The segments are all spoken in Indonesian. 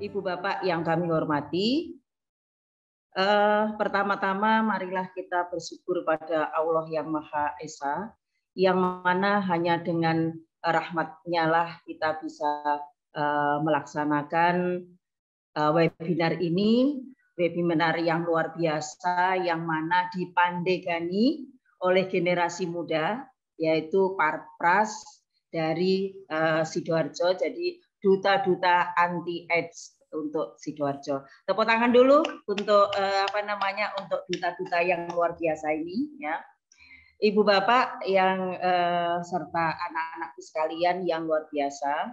Ibu Bapak yang kami hormati, pertama-tama marilah kita bersyukur pada Allah yang Maha Esa, yang mana hanya dengan rahmat-Nya lah kita bisa melaksanakan webinar ini, webinar yang luar biasa, yang mana dipandegani oleh generasi muda, yaitu Parpras dari Sidoarjo, jadi duta-duta anti-AIDS untuk Sidoarjo. Tepuk tangan dulu untuk untuk duta-duta yang luar biasa ini, ya. Ibu Bapak yang serta anak-anakku sekalian yang luar biasa,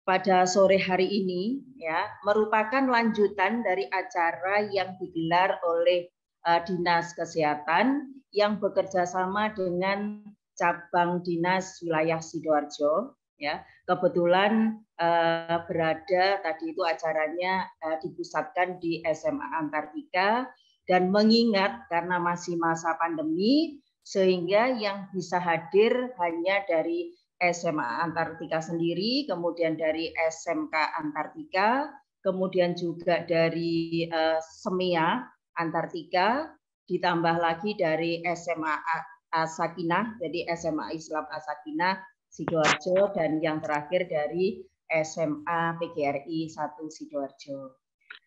pada sore hari ini ya merupakan lanjutan dari acara yang digelar oleh Dinas Kesehatan yang bekerja sama dengan cabang Dinas Wilayah Sidoarjo, ya. Kebetulan berada tadi itu acaranya dipusatkan di SMA Antartika, dan mengingat karena masih masa pandemi sehingga yang bisa hadir hanya dari SMA Antartika sendiri, kemudian dari SMK Antartika, kemudian juga dari SEMIA Antartika, ditambah lagi dari SMA As-Sakinah, jadi SMA Islam As-Sakinah Sidoarjo, dan yang terakhir dari SMA PGRI 1 Sidoarjo.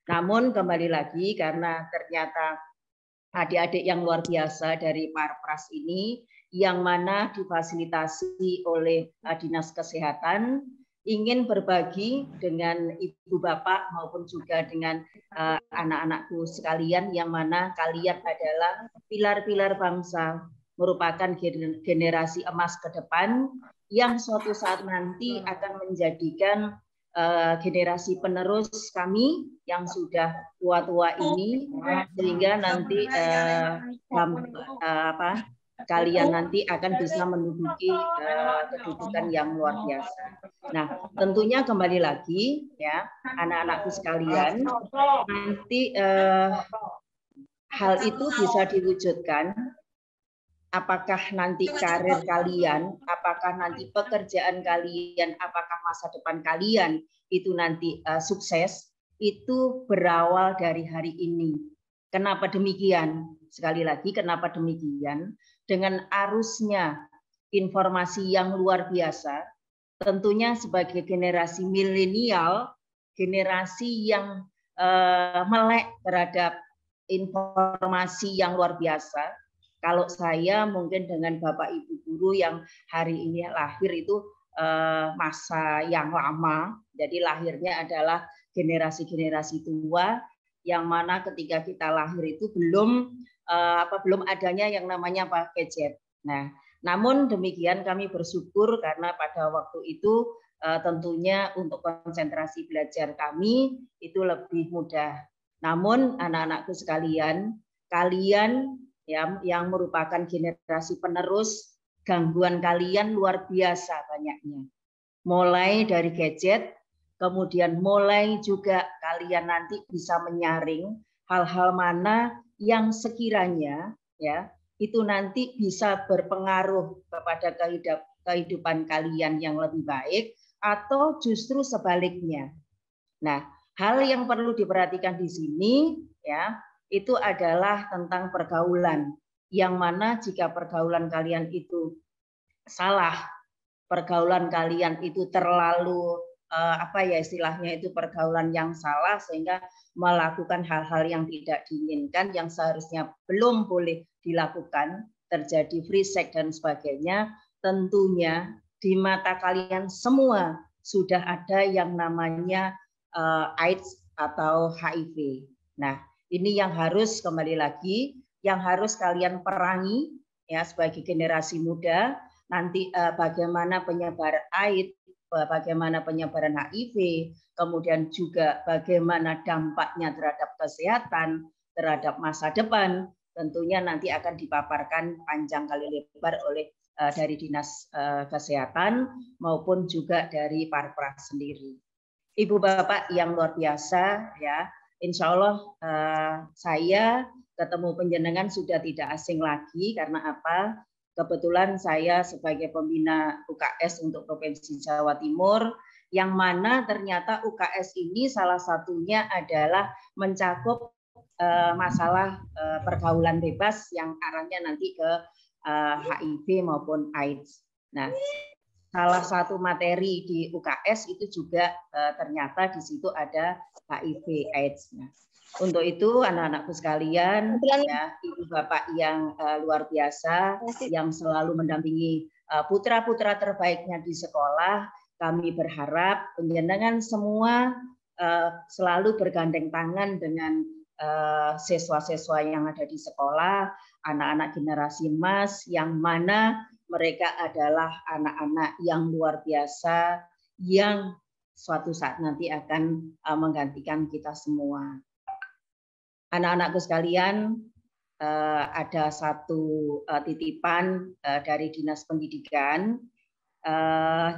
Namun kembali lagi karena ternyata adik-adik yang luar biasa dari Parpras ini yang mana difasilitasi oleh Dinas Kesehatan ingin berbagi dengan Ibu Bapak maupun juga dengan anak-anakku sekalian, yang mana kalian adalah pilar-pilar bangsa, merupakan generasi emas ke depan yang suatu saat nanti akan menjadikan generasi penerus kami yang sudah tua-tua ini, sehingga nanti kalian nanti akan bisa menduduki kedudukan yang luar biasa. Nah, tentunya kembali lagi ya anak-anakku sekalian, nanti hal itu bisa diwujudkan apakah nanti karir kalian, apakah nanti pekerjaan kalian, apakah masa depan kalian itu nanti sukses, itu berawal dari hari ini. Kenapa demikian? Sekali lagi, kenapa demikian? Dengan arusnya informasi yang luar biasa, tentunya sebagai generasi milenial, generasi yang melek terhadap informasi yang luar biasa. Kalau saya mungkin dengan Bapak Ibu guru yang hari ini lahir itu masa yang lama, jadi lahirnya adalah generasi-generasi tua, yang mana ketika kita lahir itu belum adanya yang namanya gadget. Nah, namun demikian kami bersyukur karena pada waktu itu tentunya untuk konsentrasi belajar kami itu lebih mudah. Namun anak-anakku sekalian, kalian yang merupakan generasi penerus, gangguan kalian luar biasa banyaknya. Mulai dari gadget, kemudian mulai juga kalian nanti bisa menyaring hal-hal mana yang sekiranya ya itu nanti bisa berpengaruh kepada kehidupan kalian yang lebih baik, atau justru sebaliknya. Nah, hal yang perlu diperhatikan di sini ya itu adalah tentang pergaulan, yang mana jika pergaulan kalian itu salah, pergaulan kalian itu terlalu istilahnya itu pergaulan yang salah sehingga melakukan hal-hal yang tidak diinginkan, yang seharusnya belum boleh dilakukan, terjadi free sex dan sebagainya, tentunya di mata kalian semua sudah ada yang namanya AIDS atau HIV. Nah, ini yang harus kembali lagi, yang harus kalian perangi ya sebagai generasi muda. Nanti bagaimana penyebaran AIDS, bagaimana penyebaran HIV, kemudian juga bagaimana dampaknya terhadap kesehatan, terhadap masa depan, tentunya nanti akan dipaparkan panjang kali lebar oleh dari Dinas Kesehatan maupun juga dari Parpras sendiri. Ibu Bapak yang luar biasa ya, insya Allah saya ketemu penjenengan sudah tidak asing lagi. Karena apa? Kebetulan saya sebagai pembina UKS untuk Provinsi Jawa Timur yang mana ternyata UKS ini salah satunya adalah mencakup masalah pergaulan bebas yang arahnya nanti ke HIV maupun AIDS. Nah, salah satu materi di UKS itu juga ternyata di situ ada HIV AIDS. Nah, untuk itu anak-anakku sekalian, ya, ibu bapak yang luar biasa, yang selalu mendampingi putra-putra terbaiknya di sekolah, kami berharap penjenengan semua selalu bergandeng tangan dengan siswa-siswa yang ada di sekolah, anak-anak generasi emas yang mana mereka adalah anak-anak yang luar biasa yang suatu saat nanti akan menggantikan kita semua. Anak-anakku sekalian, ada satu titipan dari Dinas Pendidikan,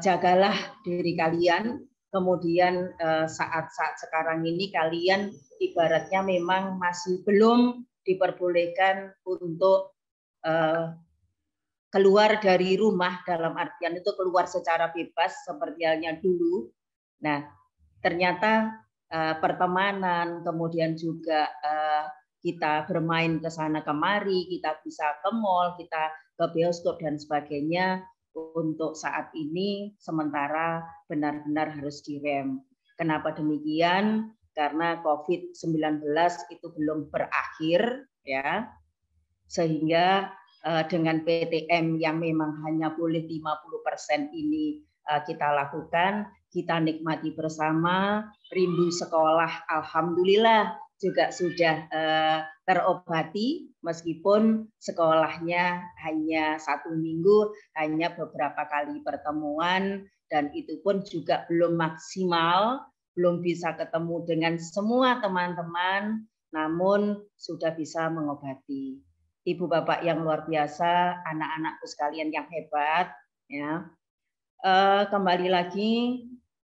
jagalah diri kalian. Kemudian saat-saat sekarang ini kalian ibaratnya memang masih belum diperbolehkan untuk keluar dari rumah, dalam artian itu keluar secara bebas seperti halnya dulu. Nah, ternyata pertemanan, kemudian juga kita bermain ke sana kemari, kita bisa ke mall, kita ke bioskop dan sebagainya, untuk saat ini sementara benar-benar harus direm. Kenapa demikian? Karena COVID-19 itu belum berakhir, ya, sehingga dengan PTM yang memang hanya boleh 50% ini kita lakukan, kita nikmati bersama. Rindu sekolah, alhamdulillah juga sudah terobati, meskipun sekolahnya hanya 1 minggu, hanya beberapa kali pertemuan, dan itu pun juga belum maksimal, belum bisa ketemu dengan semua teman-teman, namun sudah bisa mengobati. Ibu bapak yang luar biasa, anak-anakku sekalian yang hebat, ya. Kembali lagi,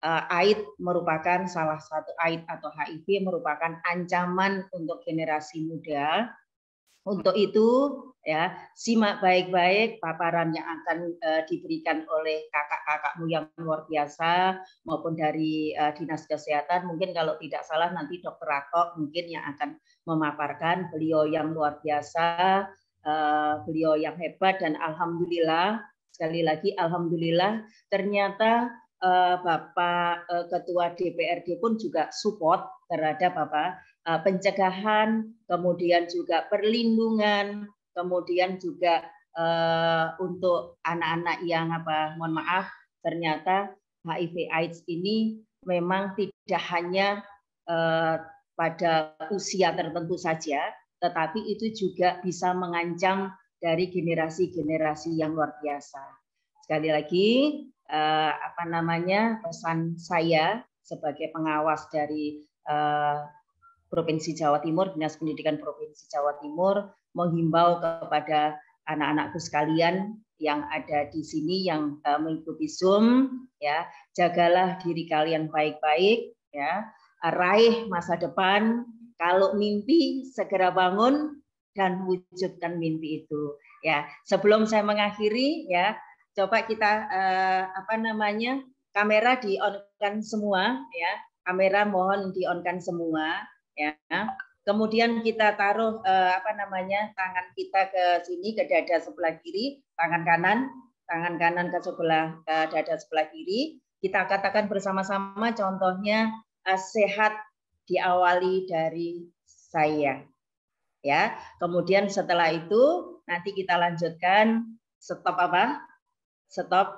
AIDS merupakan salah satu, AIDS atau HIV merupakan ancaman untuk generasi muda. Untuk itu, ya, simak baik-baik paparan yang akan diberikan oleh kakak-kakakmu yang luar biasa maupun dari Dinas Kesehatan. Mungkin kalau tidak salah nanti Dr. Ratok mungkin yang akan memaparkan. Beliau yang luar biasa, beliau yang hebat, dan alhamdulillah, sekali lagi alhamdulillah, ternyata Bapak Ketua DPRD pun juga support terhadap pencegahan, kemudian juga perlindungan, kemudian juga untuk anak-anak yang mohon maaf, ternyata HIV/AIDS ini memang tidak hanya pada usia tertentu saja, tetapi itu juga bisa mengancam dari generasi-generasi yang luar biasa. Sekali lagi, pesan saya sebagai pengawas dari Provinsi Jawa Timur, Dinas Pendidikan Provinsi Jawa Timur, menghimbau kepada anak-anakku sekalian yang ada di sini yang mengikuti Zoom, ya, jagalah diri kalian baik-baik, ya, raih masa depan. Kalau mimpi segera bangun dan wujudkan mimpi itu. Ya, sebelum saya mengakhiri, ya, coba kita kamera di-on-kan semua, ya, kamera mohon di-on-kan semua. Ya, kemudian kita taruh tangan kita ke sini, ke dada sebelah kiri, tangan kanan ke sebelah dada sebelah kiri. Kita katakan bersama-sama, contohnya sehat diawali dari saya. Ya, kemudian setelah itu nanti kita lanjutkan stop apa? Stop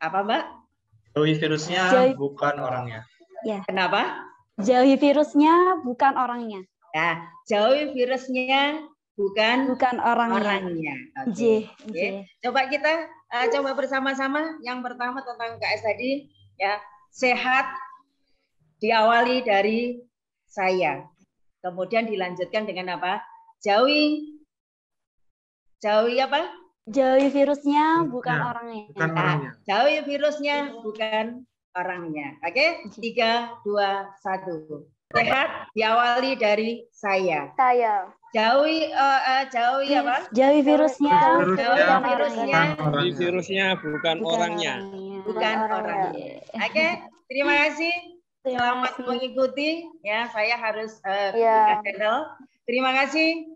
apa, Mbak? Jauhi virusnya, bukan orangnya. Ya. Kenapa? Jauhi virusnya, bukan orangnya. Ya, jauhi virusnya, bukan orangnya. Okay. Okay. Coba kita coba bersama-sama. Yang pertama tentang UKS tadi, ya, sehat diawali dari saya. Kemudian dilanjutkan dengan apa? Jauhi apa? Jauhi virusnya, bukan orangnya. Bukan orangnya. Jauhi virusnya, bukan orangnya. Oke? 3, 2, 1. Sehat diawali dari saya. Jauhi apa? Jauhi virusnya, Jauhi virusnya, bukan orangnya. Bukan orangnya. Oke? Terima kasih. Selamat mengikuti. Ya, saya harus handle. Terima kasih.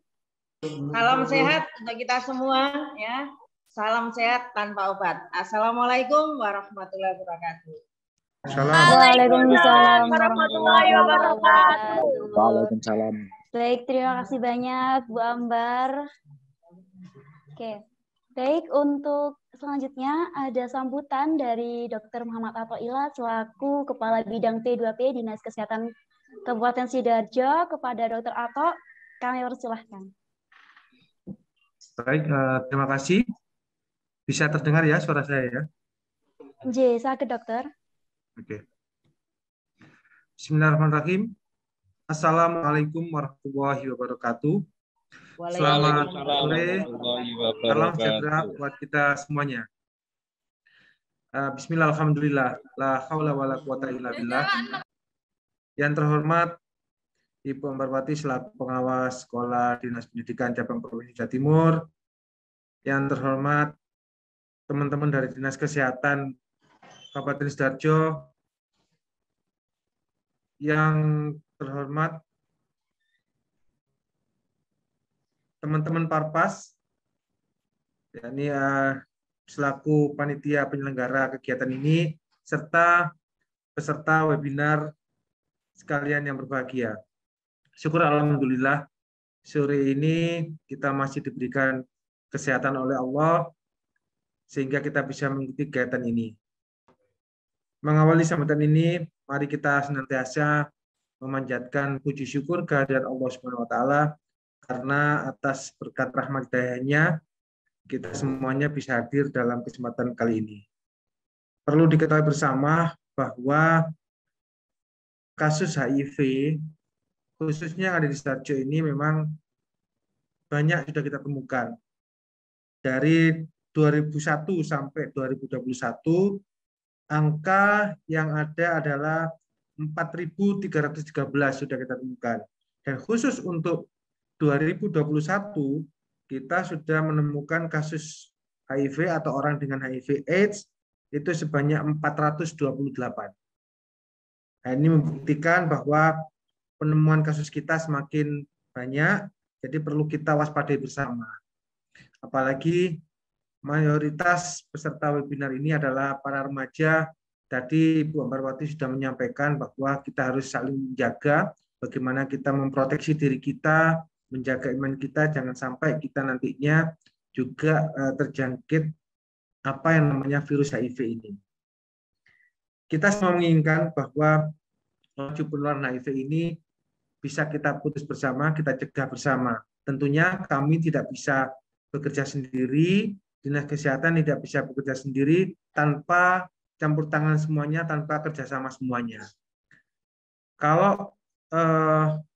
Salam sehat untuk kita semua. Ya, salam sehat tanpa obat. Assalamualaikum warahmatullahi wabarakatuh. Waalaikumsalam warahmatullahi wabarakatuh. Waalaikumsalam. Baik, terima kasih banyak Bu Ambar. Oke, baik, untuk selanjutnya ada sambutan dari Dr. Muhammad Athoillah selaku Kepala Bidang P2P Dinas Kesehatan Kabupaten Sidoarjo. Kepada Dr. Atho, kami persilahkan. Baik, terima kasih. Bisa terdengar ya suara saya ya? Sakit dokter. Oke. Bismillahirrahmanirrahim. Assalamualaikum warahmatullahi wabarakatuh. Selamat sore, salam sejahtera buat kita semuanya. Bismillah, alhamdulillah, la haula wala quwata illa billah. Yang terhormat Ibu Ambarwati selaku pengawas Sekolah Dinas Pendidikan Cabang Provinsi Jawa Timur. Yang terhormat teman-teman dari Dinas Kesehatan Kabupaten Sidoarjo. Yang terhormat teman-teman Parpas, yakni selaku panitia penyelenggara kegiatan ini, serta peserta webinar sekalian yang berbahagia. Syukur alhamdulillah, sore ini kita masih diberikan kesehatan oleh Allah, sehingga kita bisa mengikuti kegiatan ini. Mengawali sambutan ini, mari kita senantiasa memanjatkan puji syukur kehadirat Allah Subhanahu wa Ta'ala, karena atas berkat rahmat hidayahnya kita semuanya bisa hadir dalam kesempatan kali ini. Perlu diketahui bersama bahwa kasus HIV khususnya yang ada di Sidoarjo ini memang banyak sudah kita temukan. Dari 2001 sampai 2021 angka yang ada adalah 4.313 sudah kita temukan. Dan khusus untuk 2021, kita sudah menemukan kasus HIV atau orang dengan HIV AIDS itu sebanyak 428. Nah, ini membuktikan bahwa penemuan kasus kita semakin banyak, jadi perlu kita waspadai bersama. Apalagi mayoritas peserta webinar ini adalah para remaja. Tadi Bu Ambarwati sudah menyampaikan bahwa kita harus saling menjaga bagaimana kita memproteksi diri kita, menjaga iman kita, jangan sampai kita nantinya juga terjangkit apa yang namanya virus HIV ini. Kita semua menginginkan bahwa laju penularan HIV ini bisa kita putus bersama, kita cegah bersama. Tentunya kami tidak bisa bekerja sendiri, Dinas Kesehatan tidak bisa bekerja sendiri tanpa campur tangan semuanya, tanpa kerjasama semuanya. Kalau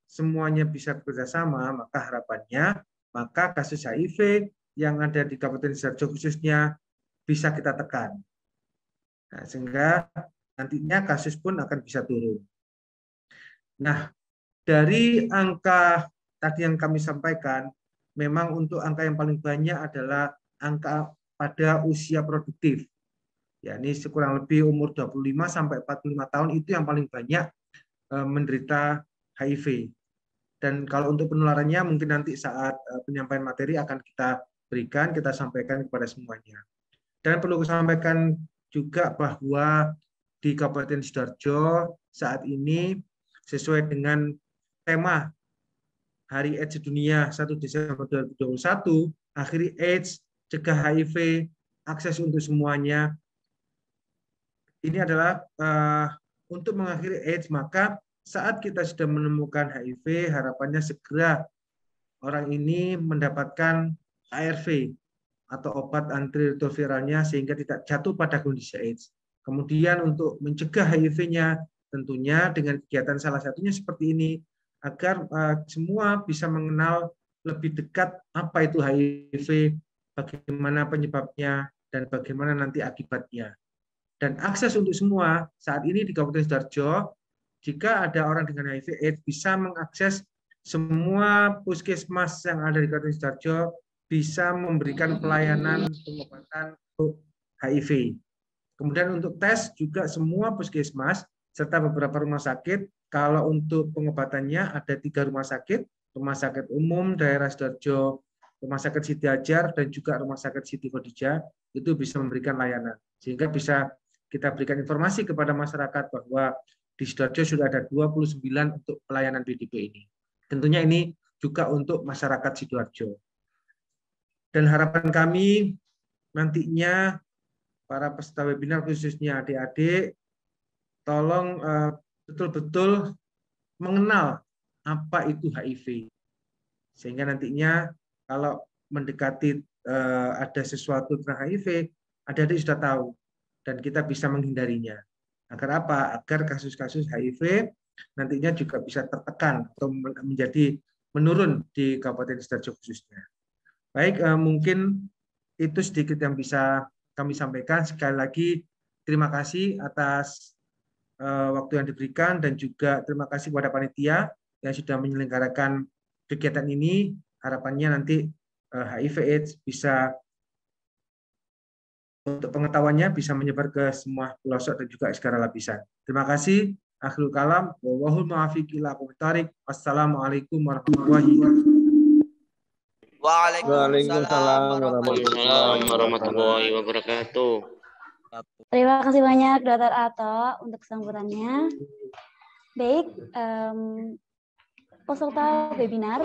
semuanya bisa bekerja sama, maka harapannya, maka kasus HIV yang ada di Kabupaten Sidoarjo khususnya bisa kita tekan. Nah, sehingga nantinya kasus pun akan bisa turun. Nah, dari angka tadi yang kami sampaikan, memang untuk angka yang paling banyak adalah angka pada usia produktif. Ya, ini kurang lebih umur 25 sampai 45 tahun itu yang paling banyak menderita HIV. Dan kalau untuk penularannya mungkin nanti saat penyampaian materi akan kita berikan, kita sampaikan kepada semuanya. Dan perlu saya sampaikan juga bahwa di Kabupaten Sidoarjo saat ini sesuai dengan tema Hari AIDS Dunia 1 Desember 2021, akhiri AIDS, cegah HIV, akses untuk semuanya. Ini adalah untuk mengakhiri AIDS, maka saat kita sudah menemukan HIV, harapannya segera orang ini mendapatkan ARV atau obat antiretroviralnya sehingga tidak jatuh pada kondisi AIDS. Kemudian untuk mencegah HIV-nya tentunya dengan kegiatan salah satunya seperti ini, agar semua bisa mengenal lebih dekat apa itu HIV, bagaimana penyebabnya, dan bagaimana nanti akibatnya. Dan akses untuk semua saat ini di Kabupaten Sidoarjo, jika ada orang dengan HIV AIDS bisa mengakses semua puskesmas yang ada di Kabupaten Sidoarjo bisa memberikan pelayanan pengobatan untuk HIV. Kemudian untuk tes juga semua puskesmas serta beberapa rumah sakit. Kalau untuk pengobatannya ada 3 rumah sakit umum daerah Sidoarjo, Rumah Sakit Siti Hajar, dan juga Rumah Sakit Siti Khadijah itu bisa memberikan layanan. Sehingga bisa kita berikan informasi kepada masyarakat bahwa di Sidoarjo sudah ada 29 untuk pelayanan PDP ini. Tentunya ini juga untuk masyarakat Sidoarjo. Dan harapan kami nantinya para peserta webinar khususnya adik-adik, tolong betul-betul mengenal apa itu HIV. Sehingga nantinya kalau mendekati ada sesuatu tentang HIV, adik-adik sudah tahu dan kita bisa menghindarinya. Agar apa? Agar kasus-kasus HIV nantinya juga bisa tertekan atau menjadi menurun di Kabupaten Sidoarjo khususnya. Baik, mungkin itu sedikit yang bisa kami sampaikan. Sekali lagi terima kasih atas waktu yang diberikan dan juga terima kasih kepada panitia yang sudah menyelenggarakan kegiatan ini. Harapannya nanti HIV/AIDS bisa untuk pengetahuannya bisa menyebar ke semua pelosok dan juga segala lapisan. Terima kasih. Akhirul kalam. Wallahul muwaffiq ila aqwamit thoriq. Wassalamualaikum warahmatullahi wabarakatuh. Waalaikumsalam warahmatullahi wabarakatuh. Terima kasih banyak Dr. Ato untuk sambutannya. Baik, peserta webinar,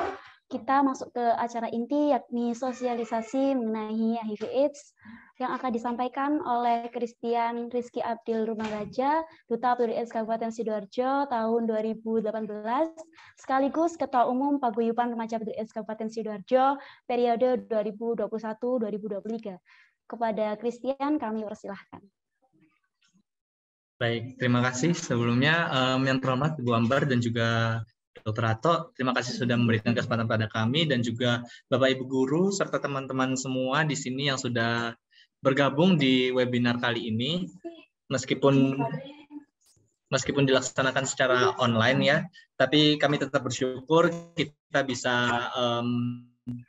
kita masuk ke acara inti yakni sosialisasi mengenai HIV/AIDS yang akan disampaikan oleh Christian Rizky Abdil Rumaraja, Duta Peduli AIDS Kabupaten Sidoarjo tahun 2018, sekaligus Ketua Umum Paguyuban Remaja Peduli AIDS Kabupaten Sidoarjo periode 2021-2023. Kepada Christian kami persilahkan. Baik, terima kasih sebelumnya yang terhormat Ibu Ambar dan juga Dr. Ato, terima kasih sudah memberikan kesempatan pada kami dan juga Bapak Ibu guru serta teman-teman semua di sini yang sudah bergabung di webinar kali ini. Meskipun dilaksanakan secara online ya, tapi kami tetap bersyukur kita bisa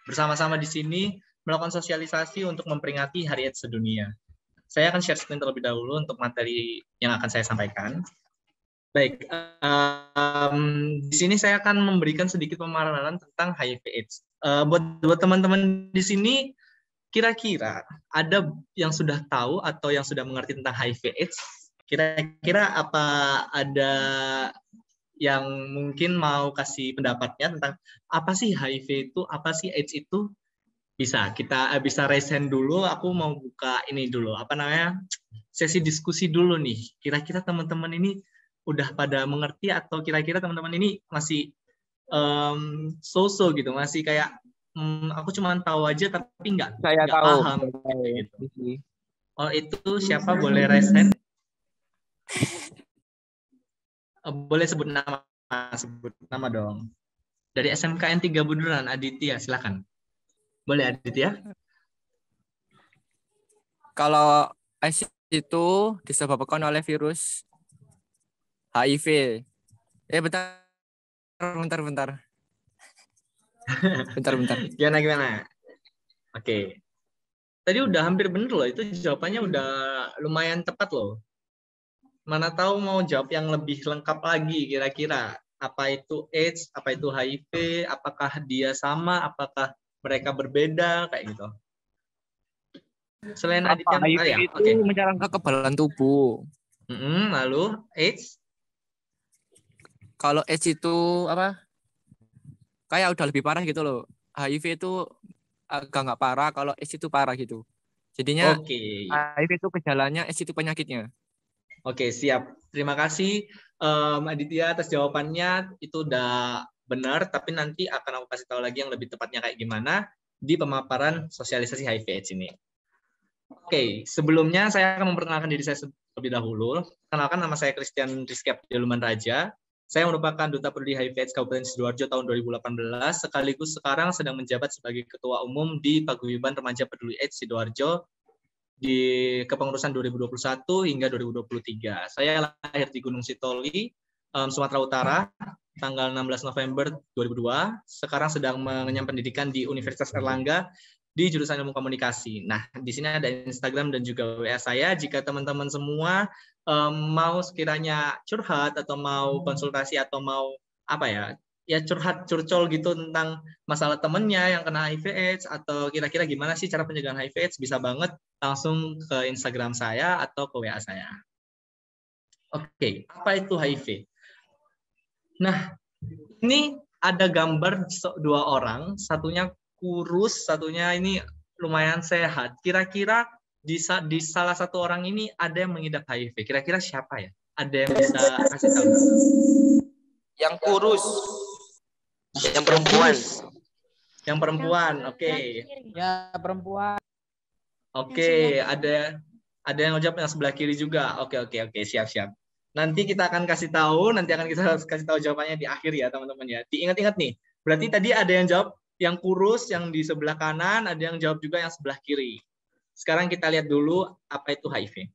bersama-sama di sini melakukan sosialisasi untuk memperingati Hari AIDS sedunia. Saya akan share screen terlebih dahulu untuk materi yang akan saya sampaikan. Baik, di sini saya akan memberikan sedikit pemaparan tentang HIV/AIDS. Buat teman-teman di sini, kira-kira ada yang sudah tahu atau yang sudah mengerti tentang HIV/AIDS? Kira-kira apa ada yang mungkin mau kasih pendapatnya tentang apa sih HIV itu, apa sih AIDS itu? Kita bisa raise hand dulu. Aku mau buka ini dulu, sesi diskusi dulu nih. Kira-kira teman-teman ini udah pada mengerti atau kira-kira teman-teman ini masih so-so gitu, masih kayak aku cuma tahu aja tapi nggak paham gitu. Oh, itu siapa boleh raise hand? Boleh sebut nama dong. Dari SMKN 3 Bundaran, Aditya, silakan. Boleh Aditya? Kalau AIDS itu disebabkan oleh virus HIV. Bentar. Gimana? Oke. Tadi udah hampir bener loh, itu jawabannya udah lumayan tepat loh. Mana tahu mau jawab yang lebih lengkap lagi kira-kira. Apa itu AIDS, apa itu HIV, apakah dia sama, apakah mereka berbeda, kayak gitu. Selain Aditya, HIV itu menyerang kekebalan tubuh. Lalu AIDS? Kalau AIDS itu kayak udah lebih parah gitu loh. HIV itu agak nggak parah, kalau AIDS itu parah gitu. Jadinya HIV itu gejalanya, AIDS itu penyakitnya. Oke, siap. Terima kasih Aditya atas jawabannya. Itu udah benar, tapi nanti akan aku kasih tahu lagi yang lebih tepatnya kayak gimana di pemaparan sosialisasi HIV/AIDS ini. Oke, sebelumnya saya akan memperkenalkan diri saya terlebih dahulu. Kenalkan, nama saya Christian Rizky Abdil Rumaraja. Saya merupakan Duta Peduli HIV/AIDS Kabupaten Sidoarjo tahun 2018, sekaligus sekarang sedang menjabat sebagai Ketua Umum di Paguyuban Remaja Peduli AIDS Sidoarjo di kepengurusan 2021 hingga 2023. Saya lahir di Gunung Sitoli, Sumatera Utara, tanggal 16 November 2002. Sekarang sedang mengenyam pendidikan di Universitas Erlangga di jurusan Ilmu Komunikasi. Nah, di sini ada Instagram dan juga WA saya. Jika teman-teman semua mau sekiranya curhat atau mau konsultasi atau mau apa ya curhat curcol gitu tentang masalah temennya yang kena HIV/AIDS atau kira-kira gimana sih cara pencegahan HIV/AIDS, bisa banget langsung ke Instagram saya atau ke WA saya. Oke, apa itu HIV? Nah, ini ada gambar dua orang, satunya kurus, satunya ini lumayan sehat. Kira-kira di salah satu orang ini ada yang mengidap HIV. Kira-kira siapa ya? Ada yang bisa kasih tahu? Yang kurus. Yang perempuan. Yang perempuan, oke. Ya, perempuan. Oke, ada yang jawab yang sebelah kiri juga. Oke, siap. Nanti kita akan kasih tahu, jawabannya di akhir ya, teman-teman ya. Diingat-ingat nih. Berarti tadi ada yang jawab yang kurus yang di sebelah kanan, ada yang jawab juga yang sebelah kiri. Sekarang kita lihat dulu apa itu HIV.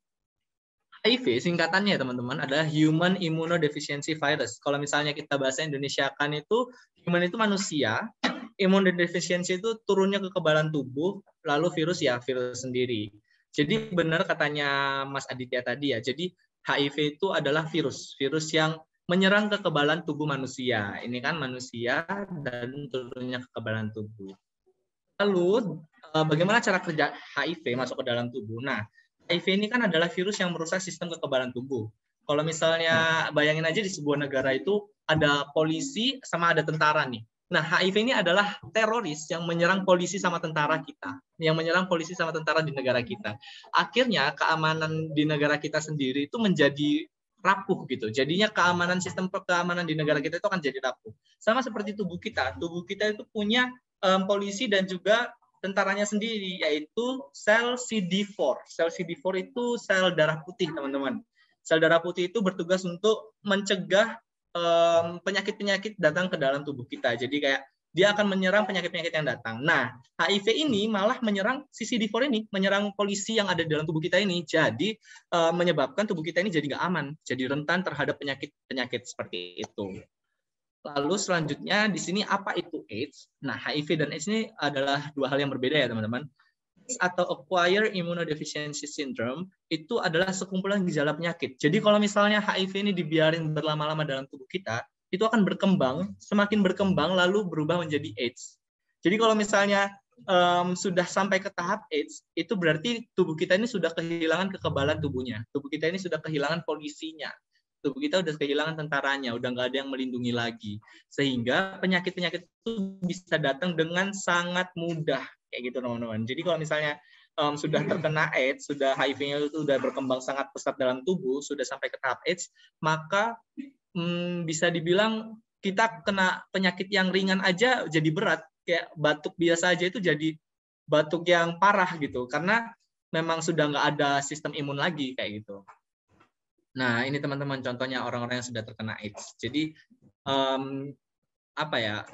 HIV singkatannya ya teman-teman adalah Human Immunodeficiency Virus. Kalau misalnya kita bahasa Indonesia kan itu human itu manusia, immunodeficiency itu turunnya kekebalan tubuh, lalu virus ya virus sendiri. Jadi benar katanya Mas Aditya tadi ya. Jadi HIV itu adalah virus yang menyerang kekebalan tubuh manusia. Ini kan manusia dan turunnya kekebalan tubuh. Lalu bagaimana cara kerja HIV masuk ke dalam tubuh? Nah, HIV ini kan adalah virus yang merusak sistem kekebalan tubuh. Kalau misalnya bayangin aja di sebuah negara itu ada polisi sama ada tentara nih. Nah, HIV ini adalah teroris yang menyerang polisi sama tentara kita, yang menyerang polisi sama tentara di negara kita. Akhirnya keamanan di negara kita sendiri itu menjadi rapuh gitu. Jadinya sistem keamanan di negara kita itu akan jadi rapuh. Sama seperti tubuh kita. Tubuh kita itu punya polisi dan juga tentaranya sendiri, yaitu sel CD4. Sel CD4 itu sel darah putih, teman-teman. Sel darah putih itu bertugas untuk mencegah penyakit-penyakit datang ke dalam tubuh kita. Jadi kayak dia akan menyerang penyakit-penyakit yang datang. Nah, HIV ini malah menyerang CD4 ini, menyerang polisi yang ada di dalam tubuh kita ini. Jadi menyebabkan tubuh kita ini jadi nggak aman, jadi rentan terhadap penyakit-penyakit seperti itu. Lalu selanjutnya di sini apa itu AIDS? Nah, HIV dan AIDS ini adalah dua hal yang berbeda ya, teman-teman. Atau Acquired Immunodeficiency Syndrome itu adalah sekumpulan gejala penyakit. Jadi kalau misalnya HIV ini dibiarin berlama-lama dalam tubuh kita, itu akan berkembang, semakin berkembang lalu berubah menjadi AIDS. Jadi kalau misalnya sudah sampai ke tahap AIDS, itu berarti tubuh kita ini sudah kehilangan kekebalan tubuhnya. Tubuh kita ini sudah kehilangan polisinya. Tubuh kita udah kehilangan tentaranya, udah nggak ada yang melindungi lagi. Sehingga penyakit-penyakit itu bisa datang dengan sangat mudah. Kayak gitu teman-teman. Jadi kalau misalnya sudah terkena AIDS, sudah HIV-nya itu sudah berkembang sangat pesat dalam tubuh, sudah sampai ke tahap AIDS, maka bisa dibilang kita kena penyakit yang ringan aja jadi berat. Kayak batuk biasa aja itu jadi batuk yang parah gitu, karena memang sudah nggak ada sistem imun lagi kayak gitu. Nah ini teman-teman contohnya orang-orang yang sudah terkena AIDS. Jadi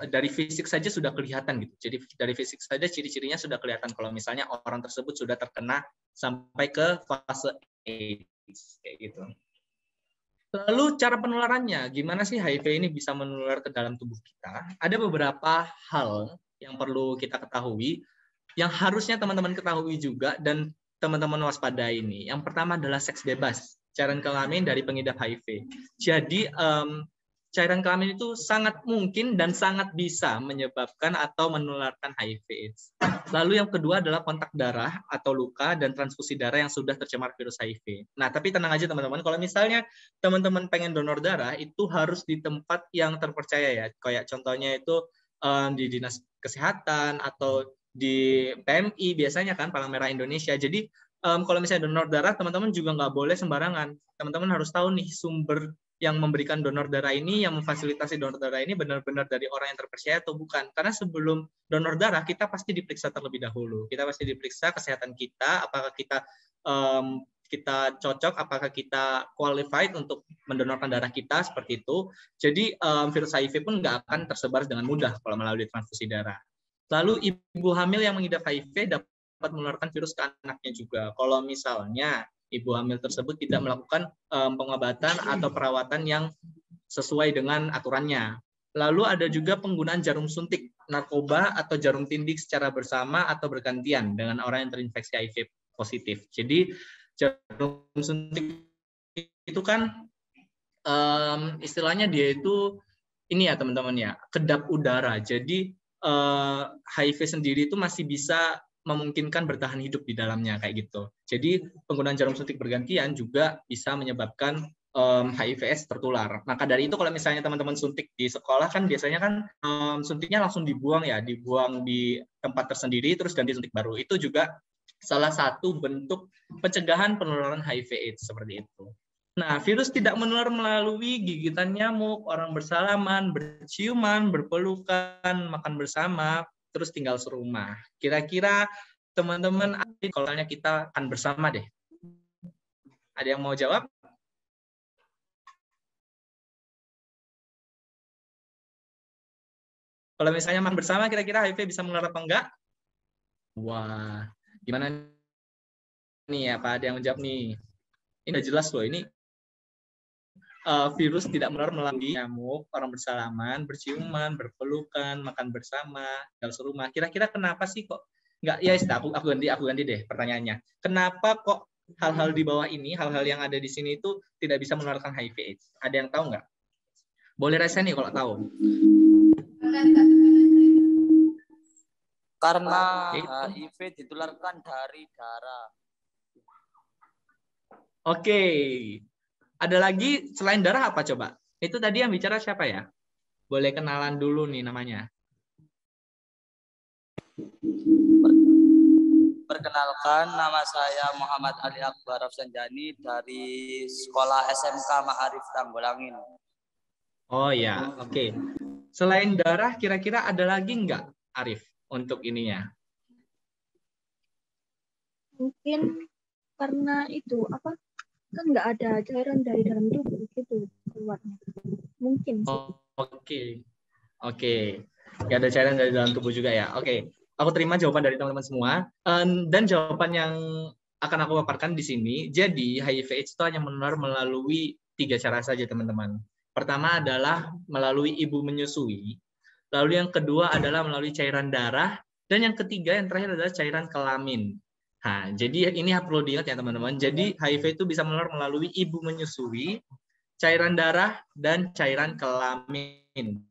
dari fisik saja sudah kelihatan gitu. Jadi dari fisik saja ciri-cirinya sudah kelihatan kalau misalnya orang tersebut sudah terkena sampai ke fase AIDS kayak gitu. Lalu cara penularannya, gimana sih HIV ini bisa menular ke dalam tubuh kita? Ada beberapa hal yang perlu kita ketahui, yang harusnya teman-teman ketahui juga dan teman-teman waspada ini. Yang pertama adalah seks bebas, cairan kelamin dari pengidap HIV. Jadi cairan kelamin itu sangat mungkin dan sangat bisa menyebabkan atau menularkan HIV/AIDS. Lalu yang kedua adalah kontak darah atau luka dan transfusi darah yang sudah tercemar virus HIV. Nah, tapi tenang aja teman-teman, kalau misalnya teman-teman pengen donor darah, itu harus di tempat yang terpercaya ya. Kayak contohnya itu di Dinas Kesehatan atau di PMI biasanya kan, Palang Merah Indonesia. Jadi kalau misalnya donor darah, teman-teman juga nggak boleh sembarangan. Teman-teman harus tahu nih sumber yang memberikan donor darah ini, yang memfasilitasi donor darah ini benar-benar dari orang yang terpercaya atau bukan. Karena sebelum donor darah, kita pasti diperiksa terlebih dahulu. Kita pasti diperiksa kesehatan kita, apakah kita cocok, apakah kita qualified untuk mendonorkan darah kita, seperti itu. Jadi virus HIV pun nggak akan tersebar dengan mudah kalau melalui transfusi darah. Lalu ibu hamil yang mengidap HIV dapat menularkan virus ke anaknya juga. Kalau misalnya ibu hamil tersebut tidak melakukan pengobatan atau perawatan yang sesuai dengan aturannya. Lalu ada juga penggunaan jarum suntik, narkoba atau jarum tindik secara bersama atau bergantian dengan orang yang terinfeksi HIV positif. Jadi jarum suntik itu kan istilahnya dia itu ini ya teman-teman ya, kedap udara. Jadi HIV sendiri itu masih bisa memungkinkan bertahan hidup di dalamnya kayak gitu. Jadi penggunaan jarum suntik bergantian juga bisa menyebabkan HIV/AIDS tertular. Maka dari itu kalau misalnya teman-teman suntik di sekolah kan biasanya kan suntiknya langsung dibuang ya, dibuang di tempat tersendiri terus ganti suntik baru. Itu juga salah satu bentuk pencegahan penularan HIV/AIDS seperti itu. Nah, virus tidak menular melalui gigitan nyamuk, orang bersalaman, berciuman, berpelukan, makan bersama, terus tinggal serumah. Kira-kira teman-teman kalau kita akan bersama deh. Ada yang mau jawab? Kalau misalnya makan bersama, kira-kira HIV bisa menular apa enggak? Wah, gimana nih ya Pak? Ada yang menjawab nih? Ini udah jelas loh, ini virus tidak menular melalui nyamuk, orang bersalaman, berciuman, berpelukan, makan bersama, tinggal serumah. Kira-kira kenapa sih kok enggak? Ya, aku ganti deh pertanyaannya. Kenapa kok hal-hal di bawah ini, hal-hal yang ada di sini itu tidak bisa menularkan HIV/AIDS? Ada yang tahu nggak? Boleh resen nih kalau tahu. Karena HIV ditularkan dari darah. Oke. Ada lagi selain darah apa coba? Itu tadi yang bicara siapa ya? Boleh kenalan dulu nih namanya. Perkenalkan, nama saya Muhammad Ali Akbar Rafsanjani dari Sekolah SMK Ma'arif Tanggulangin. Oh ya, oke. Selain darah, kira-kira ada lagi nggak, Arif, untuk ininya? Mungkin karena itu apa? Kan nggak ada cairan dari dalam tubuh gitu keluarnya. Mungkin. Oke. Nggak ada cairan dari dalam tubuh juga ya. Oke. Aku terima jawaban dari teman-teman semua. Dan jawaban yang akan aku paparkan di sini. Jadi HIV/AIDS itu hanya menular melalui 3 cara saja teman-teman. Pertama adalah melalui ibu menyusui. Lalu yang kedua adalah melalui cairan darah. Dan yang ketiga, yang terakhir adalah cairan kelamin. Nah, jadi ini perlu diingat ya teman-teman. Jadi HIV itu bisa menular melalui ibu menyusui, cairan darah, dan cairan kelamin.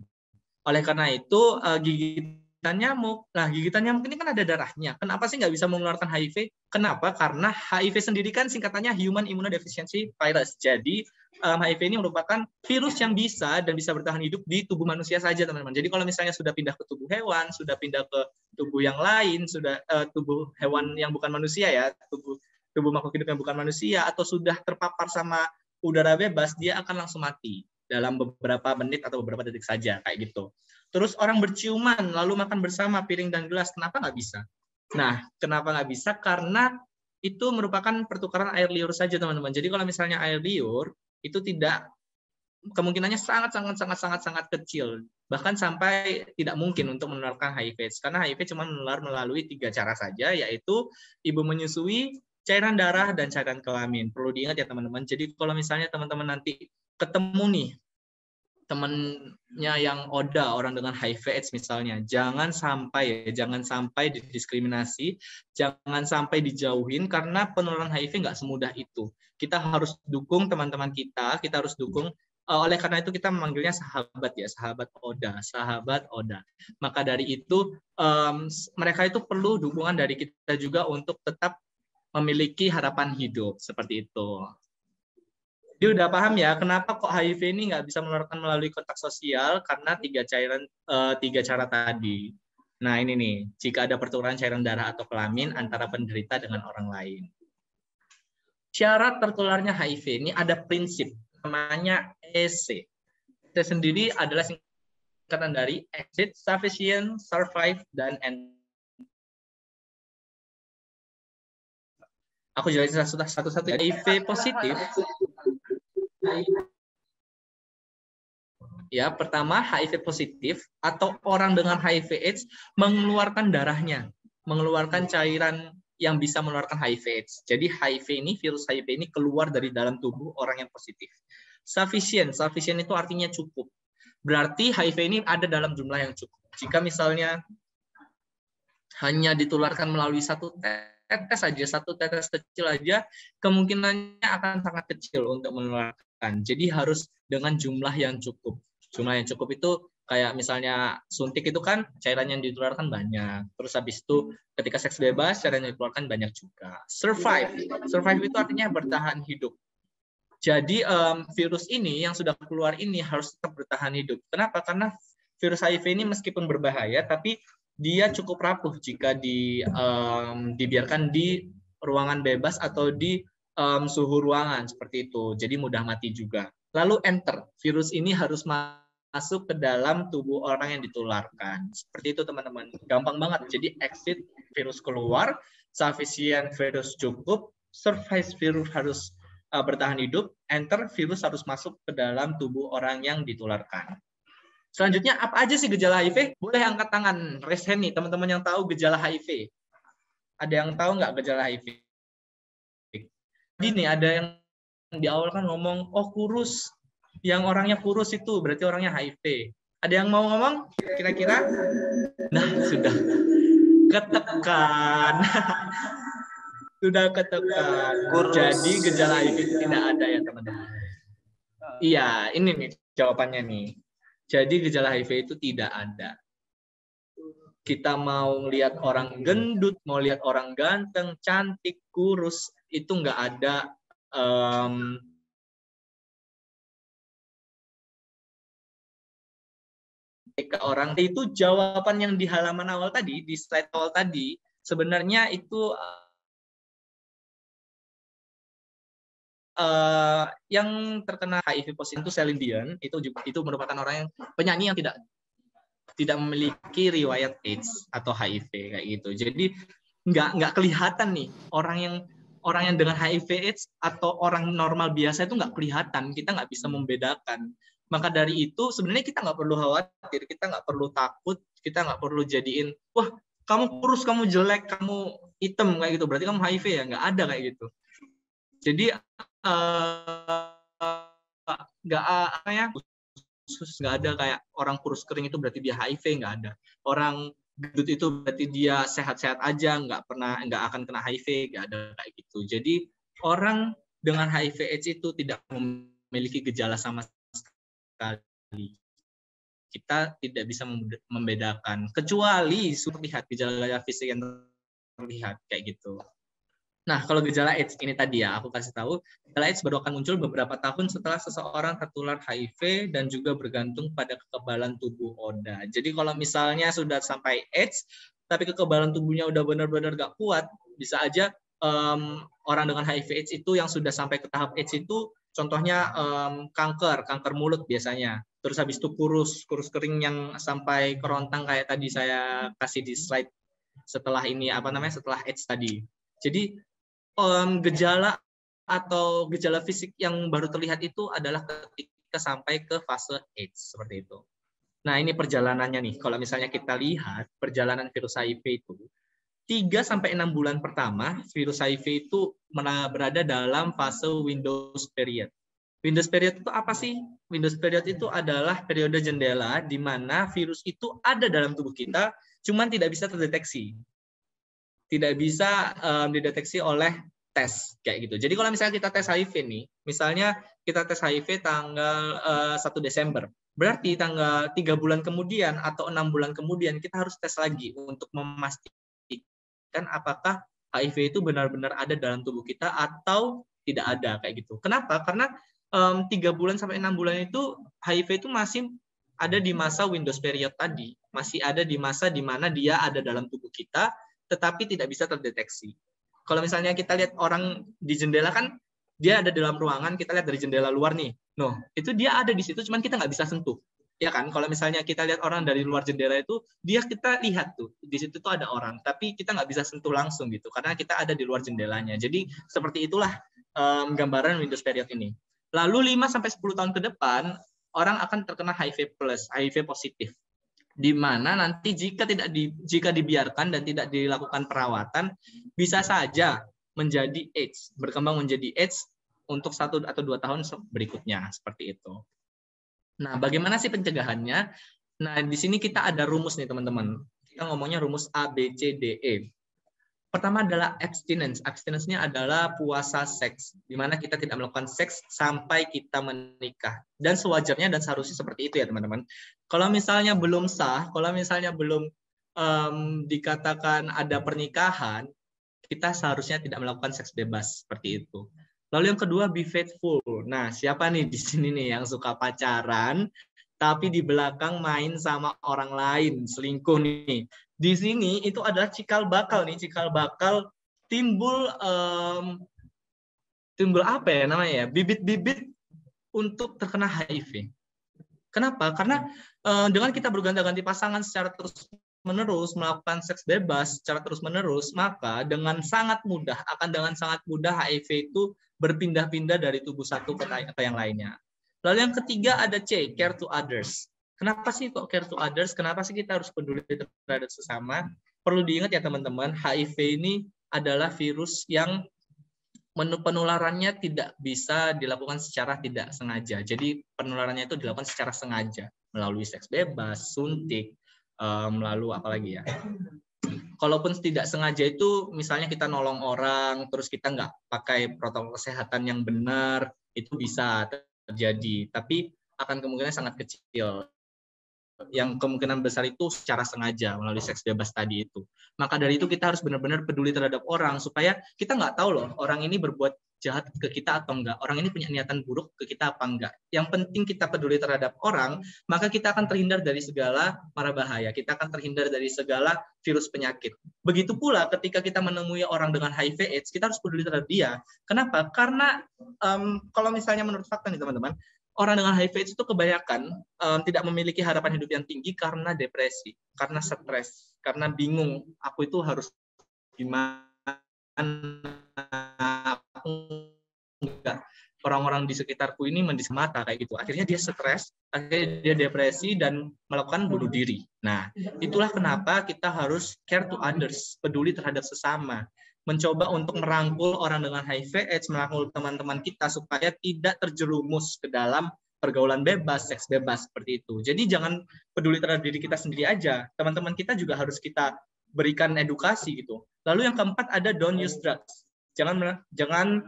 Oleh karena itu, gigitan nyamuk. Nah, gigitan nyamuk ini kan ada darahnya. Kenapa sih nggak bisa menularkan HIV? Kenapa? Karena HIV sendiri kan singkatannya Human Immunodeficiency Virus. Jadi, HIV ini merupakan virus yang bisa dan bisa bertahan hidup di tubuh manusia saja, teman-teman. Jadi kalau misalnya sudah pindah ke tubuh hewan, sudah pindah ke tubuh yang lain, sudah tubuh hewan yang bukan manusia ya, tubuh makhluk hidup yang bukan manusia, atau sudah terpapar sama udara bebas, dia akan langsung mati dalam beberapa menit atau beberapa detik saja, kayak gitu. Terus orang berciuman, lalu makan bersama piring dan gelas, kenapa nggak bisa? Nah, kenapa nggak bisa? Karena itu merupakan pertukaran air liur saja, teman-teman. Jadi kalau misalnya air liur, itu tidak, kemungkinannya sangat kecil, bahkan sampai tidak mungkin untuk menularkan HIV, karena HIV cuma menular melalui 3 cara saja, yaitu ibu menyusui, cairan darah, dan cairan kelamin. Perlu diingat ya teman-teman. Jadi kalau misalnya teman-teman nanti ketemu nih temannya yang ODA, orang dengan HIV/AIDS misalnya, jangan sampai didiskriminasi, jangan sampai dijauhin, karena penularan HIV nggak semudah itu. Kita harus dukung teman-teman kita harus dukung. Oleh karena itu kita memanggilnya sahabat ya, sahabat ODA. Maka dari itu mereka itu perlu dukungan dari kita juga untuk tetap memiliki harapan hidup seperti itu. Jadi udah paham ya kenapa kok HIV ini nggak bisa menularkan melalui kontak sosial, karena 3 cara tadi. Nah ini nih, jika ada pertukaran cairan darah atau kelamin antara penderita dengan orang lain. Syarat tertularnya HIV ini ada prinsip namanya EC. EC sendiri adalah singkatan dari Exit, Sufficient, Survive, dan End. Aku jelasin satu-satu. HIV positif. Ya, pertama HIV positif atau orang dengan HIV/AIDS mengeluarkan darahnya, mengeluarkan cairan yang bisa menularkan HIV/AIDS. Jadi virus HIV ini keluar dari dalam tubuh orang yang positif. Sufficient itu artinya cukup. Berarti HIV ini ada dalam jumlah yang cukup. Jika misalnya hanya ditularkan melalui satu tetes saja, satu tetes kecil aja, kemungkinannya akan sangat kecil untuk menularkan. Jadi harus dengan jumlah yang cukup. Jumlah yang cukup itu kayak misalnya suntik itu kan cairan yang ditularkan banyak. Terus habis itu ketika seks bebas cairan yang ditularkan banyak juga. Survive itu artinya bertahan hidup. Jadi virus ini yang sudah keluar ini harus tetap bertahan hidup. Kenapa? Karena virus HIV ini meskipun berbahaya, tapi dia cukup rapuh jika dibiarkan di ruangan bebas atau di suhu ruangan seperti itu. Jadi mudah mati juga. Lalu enter, virus ini harus masuk ke dalam tubuh orang yang ditularkan. Seperti itu teman-teman. Gampang banget. Jadi exit virus keluar, sufficient virus cukup, survive virus harus bertahan hidup, enter virus harus masuk ke dalam tubuh orang yang ditularkan. Selanjutnya, apa aja sih gejala HIV? Boleh angkat tangan, raise hand nih, teman-teman yang tahu gejala HIV. Ada yang tahu nggak gejala HIV? Jadi nih, ada yang di awal kan ngomong, oh kurus. Yang orangnya kurus itu berarti orangnya HIV. Ada yang mau ngomong? Kira-kira? Nah, sudah ketekan. Sudah ketekan. Jadi gejala HIV itu tidak ada ya teman-teman. Iya, ini nih jawabannya nih. Jadi gejala HIV itu tidak ada. Kita mau lihat orang gendut, mau lihat orang ganteng, cantik, kurus, itu nggak ada ke orang. Itu jawaban yang di halaman awal tadi, di slide awal tadi, sebenarnya itu yang terkena HIV positif itu Celine Dion, itu merupakan orang yang penyanyi yang tidak memiliki riwayat AIDS atau HIV kayak gitu. Jadi nggak kelihatan nih orang yang dengan HIV AIDS atau orang normal biasa itu nggak kelihatan. Kita nggak bisa membedakan. Maka dari itu sebenarnya kita nggak perlu khawatir, kita nggak perlu takut, kita nggak perlu jadiin wah kamu kurus, kamu jelek, kamu hitam kayak gitu. Berarti kamu HIV ya? Nggak ada kayak gitu. Jadi nggak ada kayak orang kurus kering itu berarti dia HIV, nggak ada. Orang gendut itu berarti dia sehat-sehat aja, nggak akan kena HIV, nggak ada kayak gitu. Jadi orang dengan HIV/AIDS itu tidak memiliki gejala sama sekali. Kita tidak bisa membedakan kecuali terlihat gejala fisik yang terlihat kayak gitu. Nah, kalau gejala AIDS ini tadi ya, aku kasih tahu, gejala AIDS baru akan muncul beberapa tahun setelah seseorang tertular HIV dan juga bergantung pada kekebalan tubuh ODA. Jadi kalau misalnya sudah sampai AIDS, tapi kekebalan tubuhnya udah benar-benar gak kuat, bisa aja orang dengan HIV/AIDS itu yang sudah sampai ke tahap AIDS itu, contohnya kanker mulut biasanya. Terus habis itu kurus kering yang sampai kerontang kayak tadi saya kasih di slide setelah ini setelah AIDS tadi. Jadi gejala atau gejala fisik yang baru terlihat itu adalah ketika sampai ke fase AIDS seperti itu. Nah, ini perjalanannya nih. Kalau misalnya kita lihat perjalanan virus HIV itu 3-6 bulan pertama virus HIV itu berada dalam fase Windows period. Windows period itu apa sih? Windows period itu adalah periode jendela di mana virus itu ada dalam tubuh kita, cuman tidak bisa terdeteksi. Tidak bisa dideteksi oleh tes kayak gitu. Jadi kalau misalnya kita tes HIV nih, misalnya kita tes HIV tanggal 1 Desember, berarti tanggal 3 bulan kemudian atau 6 bulan kemudian kita harus tes lagi untuk memastikan apakah HIV itu benar-benar ada dalam tubuh kita atau tidak ada kayak gitu. Kenapa? Karena 3 bulan sampai 6 bulan itu HIV itu masih ada di masa Windows period tadi, masih ada di masa di mana dia ada dalam tubuh kita tetapi tidak bisa terdeteksi. Kalau misalnya kita lihat orang di jendela kan, dia ada dalam ruangan, kita lihat dari jendela luar nih. No, itu dia ada di situ, cuman kita nggak bisa sentuh. Ya kan? Kalau misalnya kita lihat orang dari luar jendela itu, kita lihat tuh, di situ tuh ada orang, tapi kita nggak bisa sentuh langsung gitu, karena kita ada di luar jendelanya. Jadi seperti itulah gambaran Windows period ini. Lalu 5-10 tahun ke depan, orang akan terkena HIV+, HIV positif. Di mana nanti jika dibiarkan dan tidak dilakukan perawatan bisa saja menjadi AIDS, berkembang menjadi AIDS untuk 1 atau 2 tahun berikutnya seperti itu. Nah, bagaimana sih pencegahannya? Nah, di sini kita ada rumus nih, teman-teman. Kita ngomongnya rumus A, B, C, D, E. Pertama adalah abstinence. Abstinence-nya adalah puasa seks, di mana kita tidak melakukan seks sampai kita menikah. Dan sewajarnya dan seharusnya seperti itu ya, teman-teman. Kalau misalnya belum sah, kalau misalnya belum dikatakan ada pernikahan, kita seharusnya tidak melakukan seks bebas seperti itu. Lalu yang kedua, be faithful. Nah, siapa nih di sini nih yang suka pacaran, tapi di belakang main sama orang lain, selingkuh nih. Di sini itu adalah cikal bakal nih, cikal bakal timbul apa ya namanya ya, bibit-bibit untuk terkena HIV. Kenapa? Karena dengan kita berganti-ganti pasangan secara terus-menerus, melakukan seks bebas secara terus-menerus, maka dengan sangat mudah HIV itu berpindah-pindah dari tubuh satu ke yang lainnya. Lalu yang ketiga ada C, care to others. Kenapa sih kok care to others? Kenapa sih kita harus peduli terhadap sesama? Perlu diingat ya teman-teman, HIV ini adalah virus yang penularannya tidak bisa dilakukan secara tidak sengaja. Jadi penularannya itu dilakukan secara sengaja melalui seks bebas, suntik, lalu apa lagi ya? Kalaupun tidak sengaja itu, misalnya kita nolong orang, terus kita nggak pakai protokol kesehatan yang benar, itu bisa terjadi. Tapi akan kemungkinan sangat kecil. Yang kemungkinan besar itu secara sengaja melalui seks bebas tadi itu. Maka dari itu kita harus benar-benar peduli terhadap orang supaya kita nggak tahu loh orang ini berbuat jahat ke kita atau enggak, orang ini punya niatan buruk ke kita apa enggak. Yang penting kita peduli terhadap orang, maka kita akan terhindar dari segala mara bahaya, kita akan terhindar dari segala virus penyakit. Begitu pula ketika kita menemui orang dengan HIV/AIDS, kita harus peduli terhadap dia. Kenapa? Karena kalau misalnya menurut fakta nih teman-teman, orang dengan HIV/AIDS itu kebanyakan tidak memiliki harapan hidup yang tinggi karena depresi, karena stres, karena bingung, aku itu harus gimana, orang-orang di sekitarku ini mata kayak gitu. Akhirnya dia stres, akhirnya dia depresi dan melakukan bunuh diri. Nah, itulah kenapa kita harus care to others, peduli terhadap sesama. Mencoba untuk merangkul orang dengan HIV/AIDS, merangkul teman-teman kita supaya tidak terjerumus ke dalam pergaulan bebas, seks bebas seperti itu. Jadi jangan peduli terhadap diri kita sendiri aja, teman-teman kita juga harus kita berikan edukasi gitu. Lalu yang keempat ada don't use drugs. Jangan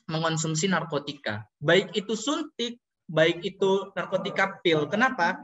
mengonsumsi narkotika. Baik itu suntik, baik itu narkotika pil. Kenapa?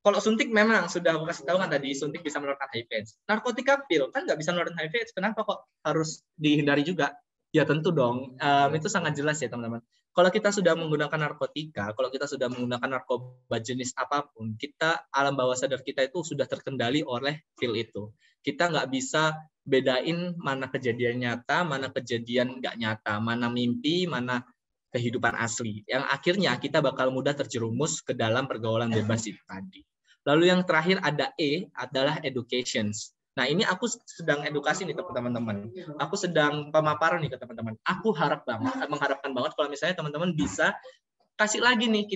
Kalau suntik memang sudah aku kasih tahu kan tadi, suntik bisa menularkan HIV/AIDS. Narkotika pil kan nggak bisa menularkan HIV/AIDS. Kenapa kok harus dihindari juga? Ya tentu dong. Itu sangat jelas ya teman-teman. Kalau kita sudah menggunakan narkotika, kalau kita sudah menggunakan narkoba jenis apapun, kita alam bawah sadar kita itu sudah terkendali oleh pil itu. Kita nggak bisa bedain mana kejadian nyata, mana kejadian nggak nyata, mana mimpi, mana kehidupan asli. Yang akhirnya kita bakal mudah terjerumus ke dalam pergaulan bebas itu tadi. Lalu yang terakhir ada E, adalah educations. Nah, ini aku sedang edukasi nih teman-teman. Aku sedang pemaparan nih ke teman-teman. Aku mengharapkan banget kalau misalnya teman-teman bisa kasih lagi nih,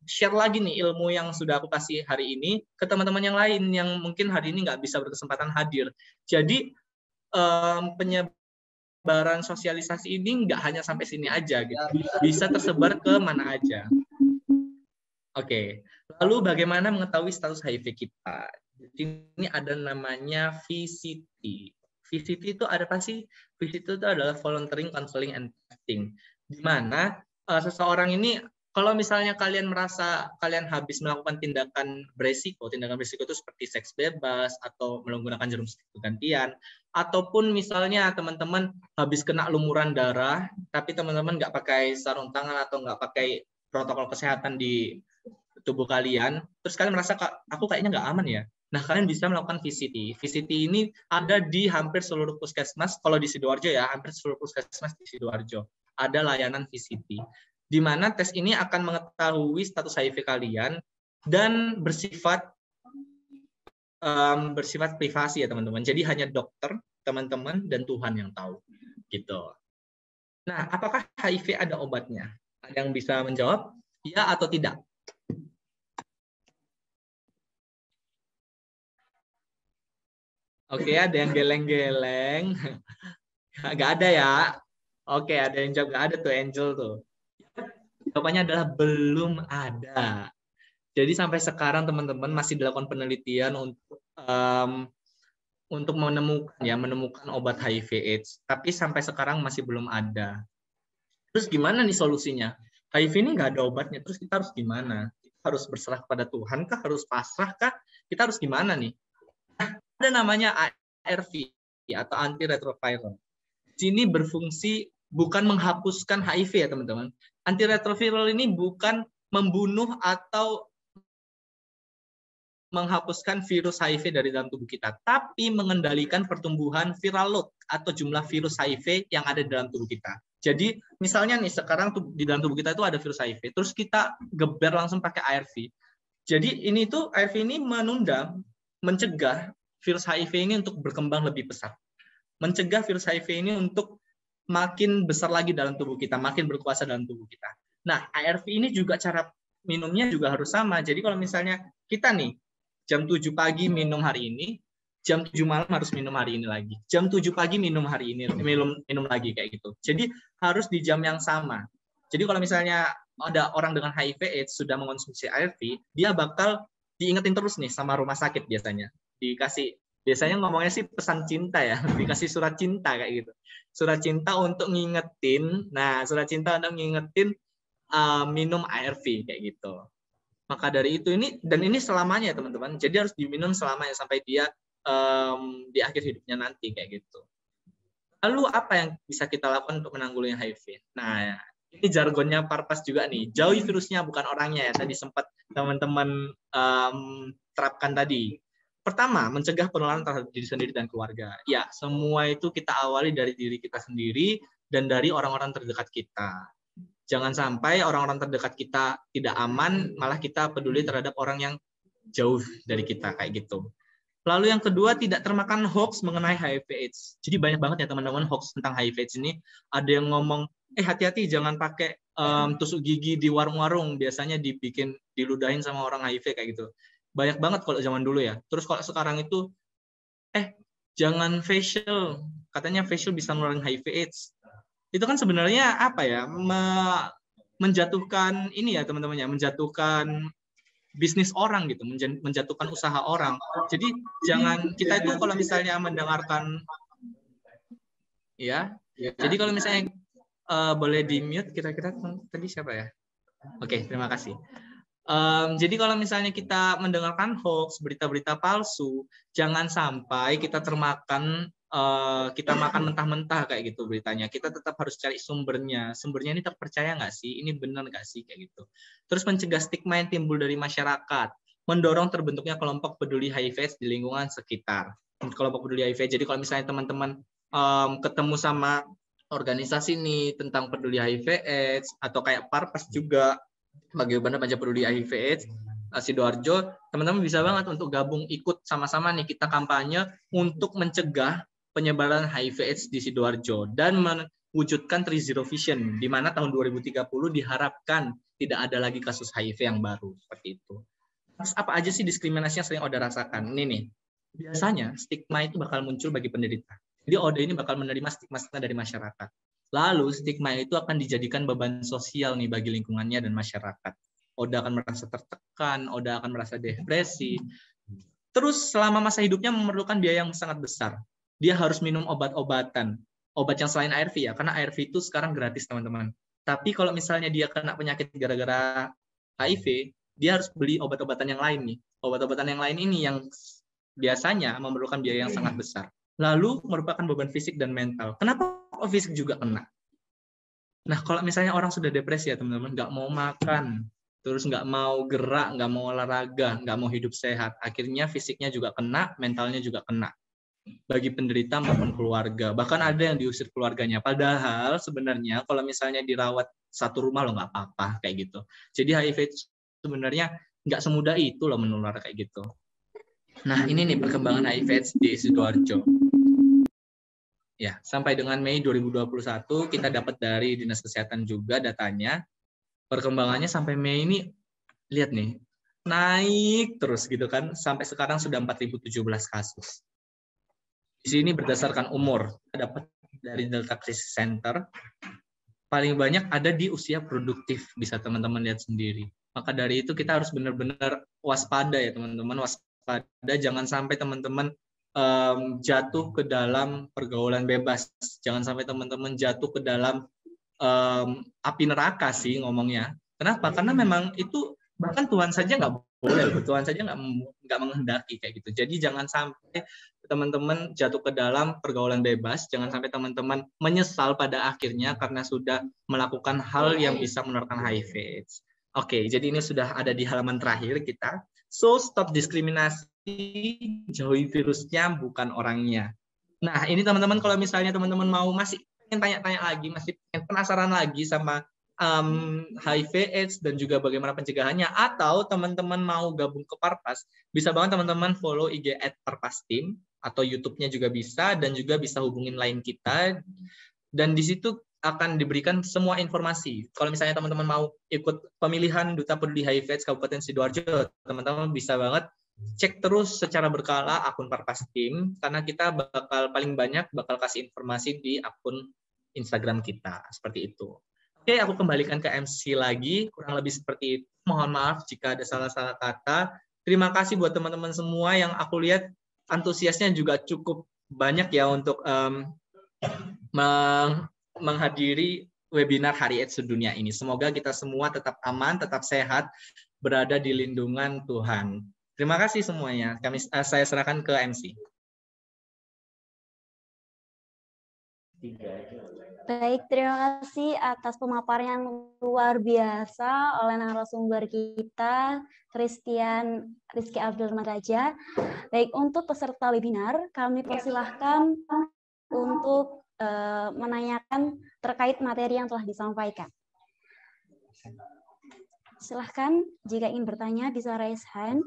share lagi nih ilmu yang sudah aku kasih hari ini ke teman-teman yang lain yang mungkin hari ini nggak bisa berkesempatan hadir. Jadi penyebaran sosialisasi ini nggak hanya sampai sini aja gitu, bisa tersebar ke mana aja. Oke, lalu bagaimana mengetahui status HIV kita? Ini ada namanya VCT. VCT itu ada apa sih? VCT itu adalah volunteering, counseling, and testing. Di mana seseorang ini, kalau misalnya kalian merasa kalian habis melakukan tindakan beresiko itu seperti seks bebas atau menggunakan jarum suntik bergantian, ataupun misalnya teman-teman habis kena lumuran darah, tapi teman-teman nggak pakai sarung tangan atau nggak pakai protokol kesehatan di tubuh kalian, terus kalian merasa aku kayaknya nggak aman ya. Nah, kalian bisa melakukan VCT. VCT ini ada di hampir seluruh puskesmas. Kalau di Sidoarjo ya, hampir seluruh puskesmas di Sidoarjo ada layanan VCT. Di mana tes ini akan mengetahui status HIV kalian dan bersifat privasi ya teman-teman. Jadi hanya dokter, teman-teman, dan Tuhan yang tahu. Gitu. Nah, apakah HIV ada obatnya? Ada yang bisa menjawab? Ya atau tidak? Oke, ada yang geleng-geleng. Nggak ada ya? Oke, ada yang jawab nggak ada tuh, Angel tuh. Jawabannya adalah belum ada. Jadi sampai sekarang teman-teman masih dilakukan penelitian untuk menemukan obat HIV/AIDS, tapi sampai sekarang masih belum ada. Terus gimana nih solusinya? HIV ini nggak ada obatnya, terus kita harus gimana? Kita harus berserah kepada Tuhan kah? Harus pasrah kah? Kita harus gimana nih? Ada namanya ARV atau antiretroviral. Sini berfungsi bukan menghapuskan HIV ya teman-teman. Antiretroviral ini bukan membunuh atau menghapuskan virus HIV dari dalam tubuh kita, tapi mengendalikan pertumbuhan viral load atau jumlah virus HIV yang ada di dalam tubuh kita. Jadi misalnya nih sekarang di dalam tubuh kita itu ada virus HIV, terus kita geber langsung pakai ARV. Jadi ini tuh ARV ini mencegah virus HIV ini untuk berkembang lebih besar. Mencegah virus HIV ini untuk makin besar lagi dalam tubuh kita, makin berkuasa dalam tubuh kita. Nah, ARV ini juga cara minumnya juga harus sama. Jadi kalau misalnya kita nih jam 7 pagi minum hari ini, jam 7 malam harus minum hari ini lagi. Jam 7 pagi minum hari ini, minum lagi kayak gitu. Jadi harus di jam yang sama. Jadi kalau misalnya ada orang dengan HIV/AIDS sudah mengonsumsi ARV, dia bakal diingetin terus nih sama rumah sakit biasanya. Biasanya ngomongnya sih pesan cinta ya, dikasih surat cinta kayak gitu. Surat cinta untuk ngingetin, minum ARV kayak gitu. Maka dari itu ini selamanya ya teman-teman. Jadi harus diminum selamanya sampai dia di akhir hidupnya nanti kayak gitu. Lalu apa yang bisa kita lakukan untuk menanggulangi HIV? Nah, ini jargonnya Parpas juga nih. Jauhi virusnya bukan orangnya ya. Tadi sempat teman-teman terapkan tadi. Pertama, mencegah penularan terhadap diri sendiri dan keluarga. Ya, semua itu kita awali dari diri kita sendiri dan dari orang-orang terdekat kita. Jangan sampai orang-orang terdekat kita tidak aman, malah kita peduli terhadap orang yang jauh dari kita kayak gitu. Lalu yang kedua, tidak termakan hoax mengenai HIV/AIDS. Jadi banyak banget ya teman-teman hoax tentang HIV/AIDS ini. Ada yang ngomong, hati-hati jangan pakai tusuk gigi di warung-warung, biasanya diludahin sama orang HIV kayak gitu. Banyak banget kalau zaman dulu ya. Terus kalau sekarang itu, jangan facial, katanya facial bisa nularin HIV/AIDS. Itu kan sebenarnya apa ya, menjatuhkan ini ya teman-teman ya, menjatuhkan bisnis orang gitu, menjatuhkan usaha orang. Jadi jangan, kita itu kalau misalnya mendengarkan ya, jadi kalau misalnya boleh di mute kira-kira tadi siapa ya? Oke, terima kasih. Jadi kalau misalnya kita mendengarkan hoax, berita-berita palsu, jangan sampai kita termakan, kita makan mentah-mentah kayak gitu beritanya. Kita tetap harus cari sumbernya. Sumbernya ini terpercaya nggak sih? Ini benar nggak sih? Kayak gitu. Terus mencegah stigma yang timbul dari masyarakat. Mendorong terbentuknya kelompok peduli HIV di lingkungan sekitar. Kelompok peduli HIV. Jadi kalau misalnya teman-teman ketemu sama organisasi nih tentang peduli HIV/AIDS atau kayak Parpas juga, bagaimana Panja Peduli HIV/AIDS Sidoarjo, teman-teman bisa banget untuk gabung ikut sama-sama nih kita kampanye untuk mencegah penyebaran HIV/AIDS di Sidoarjo dan mewujudkan Zero Vision di mana tahun 2030 diharapkan tidak ada lagi kasus HIV yang baru seperti itu. Terus apa aja sih diskriminasi yang sering Oda rasakan? Ini nih, biasanya stigma itu bakal muncul bagi penderita. Jadi Oda ini bakal menerima stigma-stigma dari masyarakat. Lalu stigma itu akan dijadikan beban sosial nih bagi lingkungannya dan masyarakat. Oda akan merasa tertekan, Oda akan merasa depresi. Terus selama masa hidupnya memerlukan biaya yang sangat besar. Dia harus minum obat-obatan. Obat yang selain ARV ya, karena ARV itu sekarang gratis teman-teman. Tapi kalau misalnya dia kena penyakit gara-gara HIV, dia harus beli obat-obatan yang lain nih. Obat-obatan yang lain ini yang biasanya memerlukan biaya yang sangat besar. Lalu merupakan beban fisik dan mental. Kenapa fisik juga kena? Nah, kalau misalnya orang sudah depresi ya teman-teman, nggak mau makan, terus nggak mau gerak, nggak mau olahraga, nggak mau hidup sehat, akhirnya fisiknya juga kena, mentalnya juga kena. Bagi penderita maupun keluarga. Bahkan ada yang diusir keluarganya. Padahal sebenarnya kalau misalnya dirawat satu rumah loh nggak apa-apa kayak gitu. Jadi HIV itu sebenarnya nggak semudah itu loh menular kayak gitu. Nah, ini nih perkembangan HIV/AIDS di Sidoarjo. Ya, sampai dengan Mei 2021 kita dapat dari Dinas Kesehatan juga datanya. Perkembangannya sampai Mei ini lihat nih, naik terus gitu kan, sampai sekarang sudah 4.017 kasus. Di sini berdasarkan umur, kita dapat dari Delta Crisis Center. paling banyak ada di usia produktif, bisa teman-teman lihat sendiri. Maka dari itu kita harus benar-benar waspada ya teman-teman, waspada jangan sampai teman-teman jatuh ke dalam pergaulan bebas, jangan sampai teman-teman jatuh ke dalam api neraka sih ngomongnya. Kenapa? Karena memang itu bahkan Tuhan saja nggak boleh, Tuhan saja nggak menghendaki kayak gitu. Jadi jangan sampai teman-teman jatuh ke dalam pergaulan bebas, jangan sampai teman-teman menyesal pada akhirnya karena sudah melakukan hal yang bisa menularkan HIV/AIDS. Oke, jadi ini sudah ada di halaman terakhir kita. So, stop diskriminasi, jauhi virusnya, bukan orangnya. Nah, ini teman-teman kalau misalnya teman-teman mau masih pengen tanya-tanya lagi, masih pengen penasaran lagi sama HIV/AIDS dan juga bagaimana pencegahannya, atau teman-teman mau gabung ke Parpas, bisa banget teman-teman follow IG @parpasteam atau YouTube-nya juga bisa, dan juga bisa hubungin line kita, dan di situ akan diberikan semua informasi. Kalau misalnya teman-teman mau ikut pemilihan Duta Peduli HIV/AIDS Kabupaten Sidoarjo, teman-teman bisa banget cek terus secara berkala akun Parpasteam, karena kita paling banyak kasih informasi di akun Instagram kita, seperti itu. Oke, aku kembalikan ke MC lagi, kurang lebih seperti itu. Mohon maaf jika ada salah-salah kata. Terima kasih buat teman-teman semua yang aku lihat antusiasnya juga cukup banyak ya untuk menghadiri webinar Hari AIDS Sedunia ini. Semoga kita semua tetap aman, tetap sehat, berada di lindungan Tuhan. Terima kasih semuanya. Saya serahkan ke MC. Baik, terima kasih atas pemaparan yang luar biasa oleh narasumber kita, Christian Rizky Abdul Maraja. Baik, untuk peserta webinar, kami persilahkan untuk menanyakan terkait materi yang telah disampaikan. Silahkan, jika ingin bertanya bisa raise hand.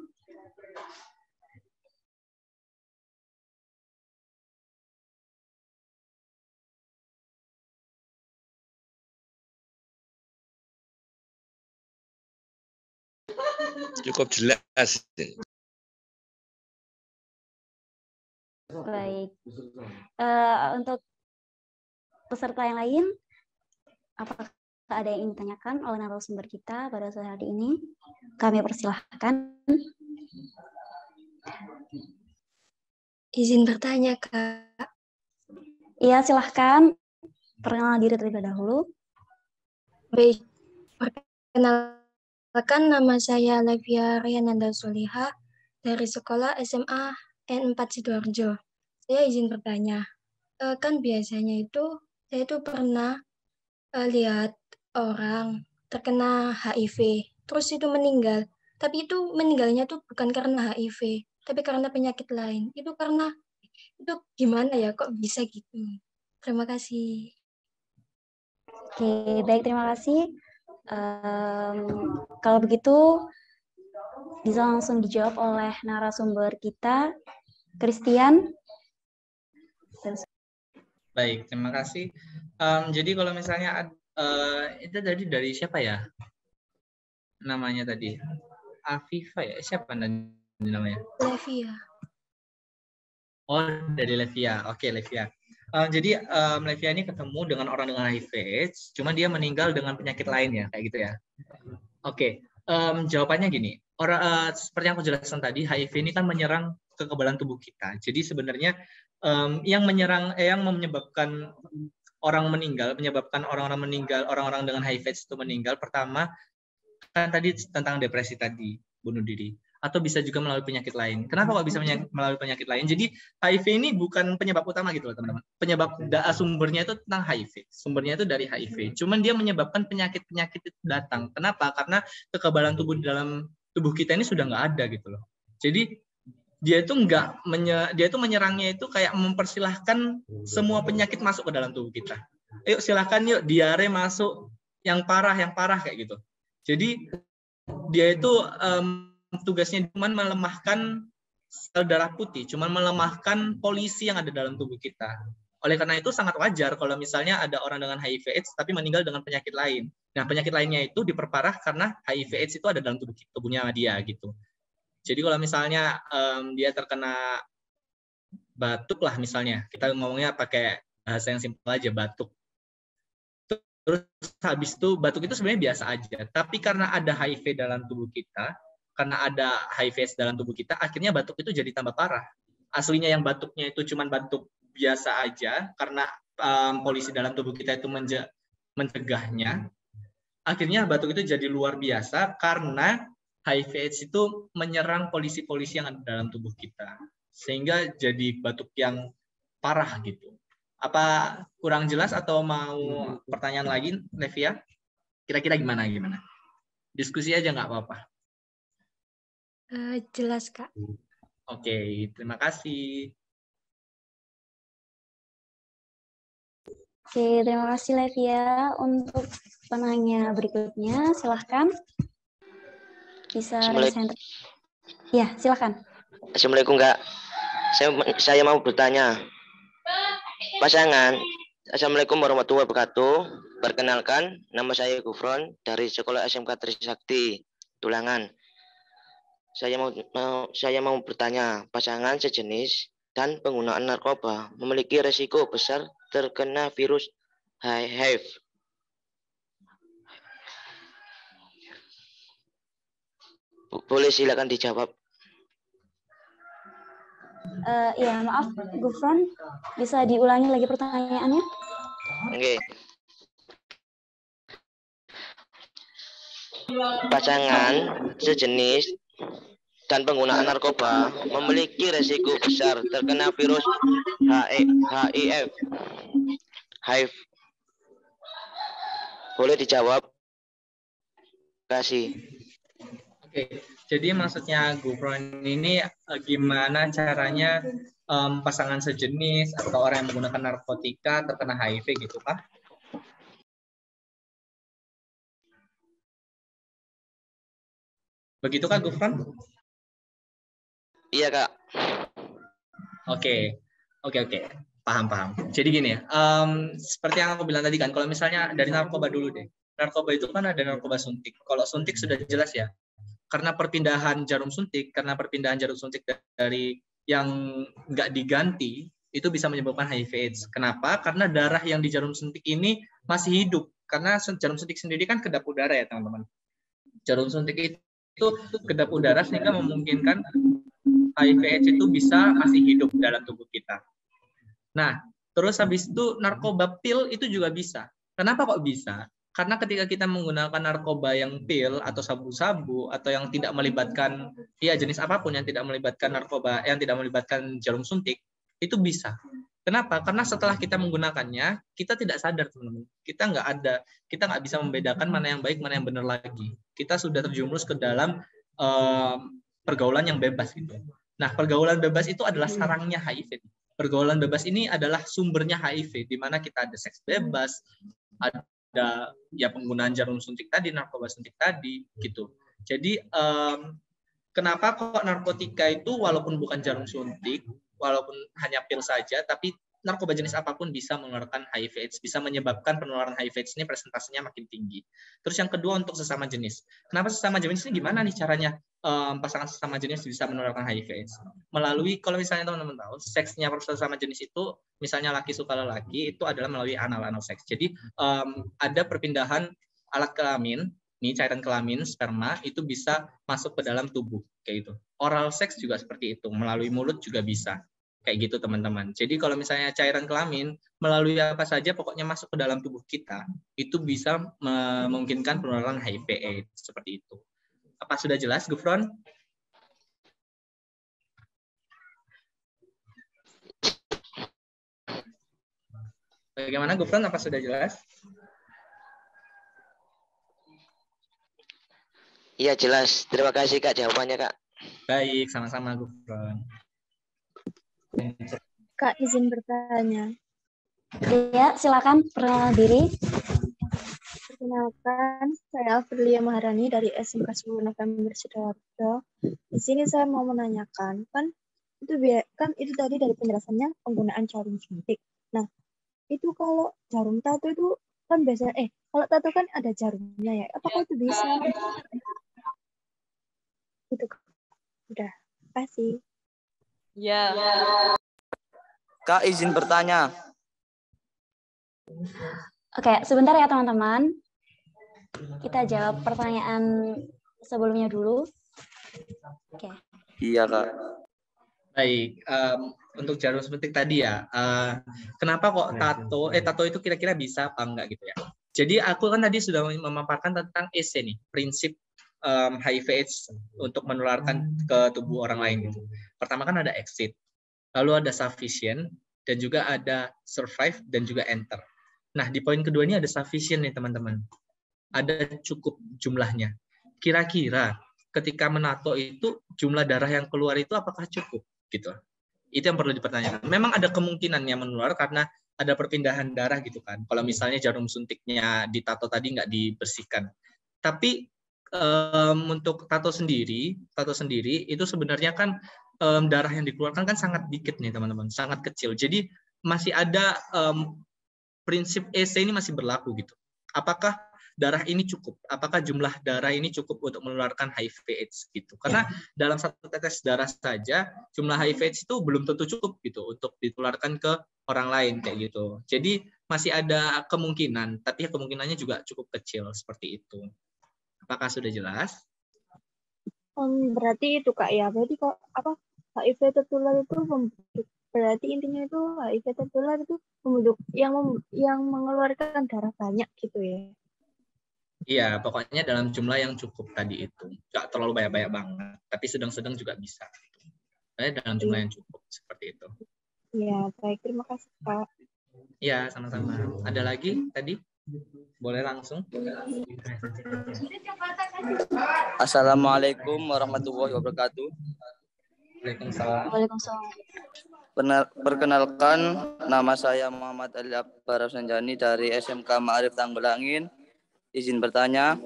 Cukup jelas. Baik. Untuk peserta yang lain, apakah ada yang ingin ditanyakan oleh narasumber kita pada sore hari ini? Kami persilahkan. Izin bertanya, Kak. Iya, silahkan. Perkenalan diri terlebih dahulu. Baik. Perkenalkan, nama saya Levia Riananda Soliha dari sekolah SMA N4 Sidoarjo. Saya izin bertanya. Kan biasanya itu saya itu pernah lihat orang terkena HIV, terus itu meninggal. Tapi itu meninggalnya tuh bukan karena HIV, tapi karena penyakit lain. Itu gimana ya, kok bisa gitu? Terima kasih. Oke, baik, terima kasih. Kalau begitu, bisa langsung dijawab oleh narasumber kita, Christian. Baik, terima kasih. Jadi kalau misalnya itu tadi dari siapa ya? Namanya tadi Afifa ya? Siapa namanya? Levia. Oh, dari Levia. Oke, Levia. Jadi Levia ini ketemu dengan orang dengan HIV/AIDS, cuma dia meninggal dengan penyakit lain ya, kayak gitu ya. Oke, jawabannya gini. Seperti yang aku jelaskan tadi, HIV ini kan menyerang kekebalan tubuh kita. Jadi sebenarnya yang menyebabkan orang meninggal, orang-orang dengan HIV/AIDS itu meninggal, pertama kan tadi tentang depresi tadi, bunuh diri, atau bisa juga melalui penyakit lain. Kenapa kok bisa melalui penyakit lain? Jadi HIV ini bukan penyebab utama gitu loh teman-teman. Penyebab sumbernya itu tentang HIV. Sumbernya itu dari HIV. Cuman dia menyebabkan penyakit-penyakit itu datang. Kenapa? Karena kekebalan tubuh di dalam tubuh kita ini sudah nggak ada gitu loh. Jadi dia itu menyerangnya itu kayak mempersilahkan semua penyakit masuk ke dalam tubuh kita. Ayo silahkan yuk, diare masuk, yang parah kayak gitu. Jadi dia itu tugasnya cuma melemahkan sel darah putih, cuma melemahkan polisi yang ada dalam tubuh kita. Oleh karena itu sangat wajar kalau misalnya ada orang dengan HIV/AIDS tapi meninggal dengan penyakit lain. Nah, penyakit lainnya itu diperparah karena HIV/AIDS itu ada dalam tubuhnya dia gitu. Jadi kalau misalnya dia terkena batuk lah misalnya, kita ngomongnya pakai bahasa yang simpel aja, batuk. Terus habis itu batuk itu sebenarnya biasa aja. Tapi karena ada HIV dalam tubuh kita, dalam tubuh kita, akhirnya batuk itu jadi tambah parah. Aslinya yang batuknya itu cuma batuk biasa aja, karena polisi dalam tubuh kita itu mencegahnya. Akhirnya batuk itu jadi luar biasa karena HIV/AIDS itu menyerang polisi-polisi yang ada dalam tubuh kita. Sehingga jadi batuk yang parah gitu. Apa kurang jelas atau mau pertanyaan lagi, Levia? Kira-kira gimana? Diskusi aja nggak apa-apa. Jelas, Kak. Oke, terima kasih. Oke, terima kasih Levia. Untuk penanya berikutnya, silahkan. Bisa raise hand. Ya, silahkan. Assalamualaikum, Kak. Saya mau bertanya. Pasangan, Assalamualaikum warahmatullahi wabarakatuh. Perkenalkan, nama saya Gufron dari Sekolah SMK Trisakti, Tulangan. Saya mau bertanya, pasangan sejenis dan penggunaan narkoba memiliki resiko besar terkena virus HIV. Boleh silakan dijawab. Ya, maaf, Gufron, bisa diulangi lagi pertanyaannya? Oke. Pasangan sejenis dan penggunaan narkoba memiliki resiko besar terkena virus HIV. Boleh dijawab? Terima kasih. Oke, jadi maksudnya Gufron ini gimana caranya pasangan sejenis atau orang yang menggunakan narkotika terkena HIV gitu, Pak? Begitu Kak Gufron? Iya, Kak. Oke. Paham. Jadi gini ya, seperti yang aku bilang tadi kan, kalau misalnya dari narkoba dulu deh. Narkoba itu kan ada narkoba suntik. Kalau suntik sudah jelas ya, karena perpindahan jarum suntik dari yang nggak diganti, itu bisa menyebabkan HIV/AIDS. Kenapa? Karena darah yang di jarum suntik ini masih hidup. Karena jarum suntik sendiri kan kedap udara ya, teman-teman. Jarum suntik itu kedap udara sehingga memungkinkan HIV/AIDS itu bisa masih hidup dalam tubuh kita. Nah, terus habis itu narkoba pil itu juga bisa. Kenapa kok bisa? Karena ketika kita menggunakan narkoba yang pil atau sabu-sabu atau yang tidak melibatkan jenis apapun yang tidak melibatkan narkoba, yang tidak melibatkan jarum suntik, itu bisa. Kenapa? Karena setelah kita menggunakannya, kita tidak sadar, teman-teman. Kita nggak bisa membedakan mana yang baik, mana yang benar lagi. Kita sudah terjerumus ke dalam pergaulan yang bebas gitu. Nah, pergaulan bebas itu adalah sarangnya HIV. Pergaulan bebas ini adalah sumbernya HIV, di mana kita ada seks bebas, ada penggunaan jarum suntik tadi, narkoba suntik tadi, gitu. Jadi kenapa kok narkotika itu walaupun bukan jarum suntik, walaupun hanya pil saja, tapi narkoba jenis apapun bisa mengeluarkan HIV/AIDS, bisa menyebabkan penularan HIV/AIDS ini presentasinya makin tinggi. Terus yang kedua untuk sesama jenis. Kenapa sesama jenis ini gimana nih caranya pasangan sesama jenis bisa menularkan HIV/AIDS? Melalui, kalau misalnya teman-teman tahu, seksnya sesama jenis itu, misalnya laki suka lelaki, itu adalah melalui anal seks. Jadi ada perpindahan alat kelamin, nih cairan kelamin, sperma, itu bisa masuk ke dalam tubuh, kayak gitu. Oral seks juga seperti itu, melalui mulut juga bisa. Kayak gitu teman-teman. Jadi kalau misalnya cairan kelamin melalui apa saja pokoknya masuk ke dalam tubuh kita, itu bisa memungkinkan penularan HIV/AIDS seperti itu. Apa sudah jelas, Gufron? Bagaimana Gufron? Apa sudah jelas? Iya, jelas. Terima kasih, Kak, jawabannya, Kak. Baik, sama-sama Gufron. Kak, izin bertanya. Ya, silakan perkenalkan diri. Perkenalkan, saya Aprilia Maharani dari SMK 10 November Sidoarjo. Di sini saya mau menanyakan, kan itu tadi dari penjelasannya penggunaan jarum suntik. Nah, itu kalau jarum tato itu kan biasanya, kalau tato kan ada jarumnya ya. Apakah itu bisa? Itu udah, kasih. Ya. Kak, izin bertanya. Oke, sebentar ya teman-teman. Kita jawab pertanyaan sebelumnya dulu. Oke. Iya, Kak. Baik, untuk jarum suntik tadi ya, kenapa kok tato itu kira-kira bisa apa enggak gitu ya. Jadi aku kan tadi sudah memaparkan tentang EC nih, prinsip HIV/AIDS untuk menularkan ke tubuh orang lain gitu. Pertama kan ada exit, lalu ada sufficient, dan juga ada survive dan juga enter. Nah, di poin kedua ini ada sufficient nih teman-teman. Ada cukup jumlahnya. Kira-kira ketika menato itu jumlah darah yang keluar itu apakah cukup gitu? Itu yang perlu dipertanyakan. Memang ada kemungkinan yang menular karena ada perpindahan darah gitu kan. Kalau misalnya jarum suntiknya ditato tadi nggak dibersihkan. Tapi untuk tato sendiri itu sebenarnya kan darah yang dikeluarkan kan sangat dikit nih teman-teman, sangat kecil. Jadi masih ada prinsip EC ini masih berlaku gitu. Apakah darah ini cukup? Apakah jumlah darah ini cukup untuk menularkan HIV/AIDS gitu? Karena dalam satu tetes darah saja jumlah HIV/AIDS itu belum tentu cukup gitu untuk ditularkan ke orang lain kayak gitu. Jadi masih ada kemungkinan, tapi kemungkinannya juga cukup kecil seperti itu. Apakah sudah jelas? Berarti itu Kak ya. Berarti kok HIV tertular itu berarti intinya itu HIV tertular itu membentuk yang mengeluarkan darah banyak gitu ya. Iya, pokoknya dalam jumlah yang cukup tadi itu. Nggak terlalu banyak-banyak banget, tapi sedang-sedang juga bisa. Dalam jumlah yang cukup, seperti itu. Iya, baik. Terima kasih, Pak. Iya, sama-sama. Ada lagi tadi? Boleh langsung. Assalamualaikum warahmatullahi wabarakatuh. Waalaikumsalam. Perkenalkan, nama saya Muhammad Ali Akbar Sanjani dari SMK Ma'arif Tanggulangin. Izin bertanya,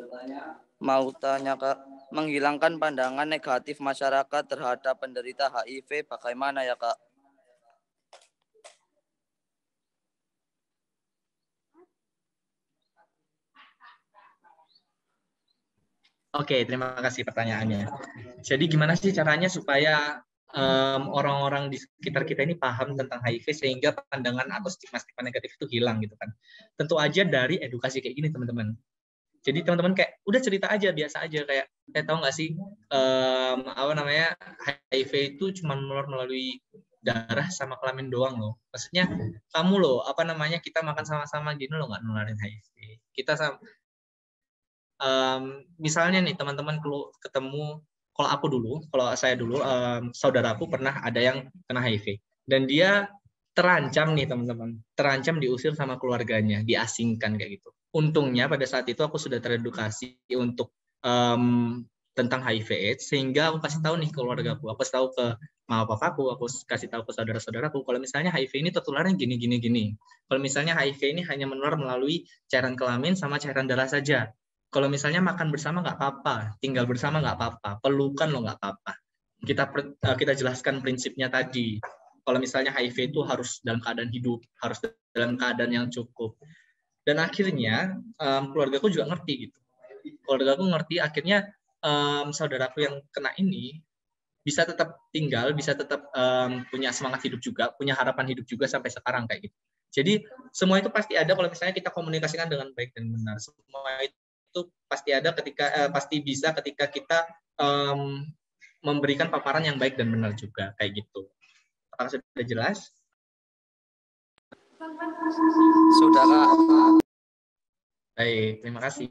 mau tanya Kak, menghilangkan pandangan negatif masyarakat terhadap penderita HIV bagaimana ya Kak? Oke, terima kasih pertanyaannya. Jadi gimana sih caranya supaya orang-orang di sekitar kita ini paham tentang HIV sehingga pandangan atau stigma-stigma negatif itu hilang gitu kan? Tentu aja dari edukasi kayak gini teman-teman. Jadi teman-teman kayak udah cerita aja biasa aja kayak tahu nggak sih HIV itu cuma menular melalui darah sama kelamin doang loh. Maksudnya kamu loh kita makan sama-sama gini loh nggak nularin HIV. Kita sama misalnya nih teman-teman ketemu kalau saya dulu saudaraku pernah ada yang kena HIV dan dia terancam nih teman-teman, terancam diusir sama keluarganya, diasingkan kayak gitu. Untungnya pada saat itu aku sudah teredukasi untuk tentang HIV/AIDS sehingga aku kasih tahu nih ke keluargaku, aku kasih tahu ke mama papaku, aku kasih tahu ke saudara-saudaraku kalau misalnya HIV ini tertularnya gini. Kalau misalnya HIV ini hanya menular melalui cairan kelamin sama cairan darah saja. Kalau misalnya makan bersama nggak apa-apa, tinggal bersama nggak apa-apa, pelukan lo nggak apa-apa. Kita jelaskan prinsipnya tadi. Kalau misalnya HIV itu harus dalam keadaan hidup, harus dalam keadaan yang cukup. Dan akhirnya keluargaku juga ngerti gitu. Keluargaku ngerti, akhirnya saudaraku yang kena ini bisa tetap tinggal, bisa tetap punya semangat hidup juga, punya harapan hidup juga sampai sekarang kayak gitu. Jadi semua itu pasti ada kalau misalnya kita komunikasikan dengan baik dan benar. Semua itu pasti ada pasti bisa ketika kita memberikan paparan yang baik dan benar juga kayak gitu. Apakah sudah jelas? Sudah Kak. Baik, terima kasih.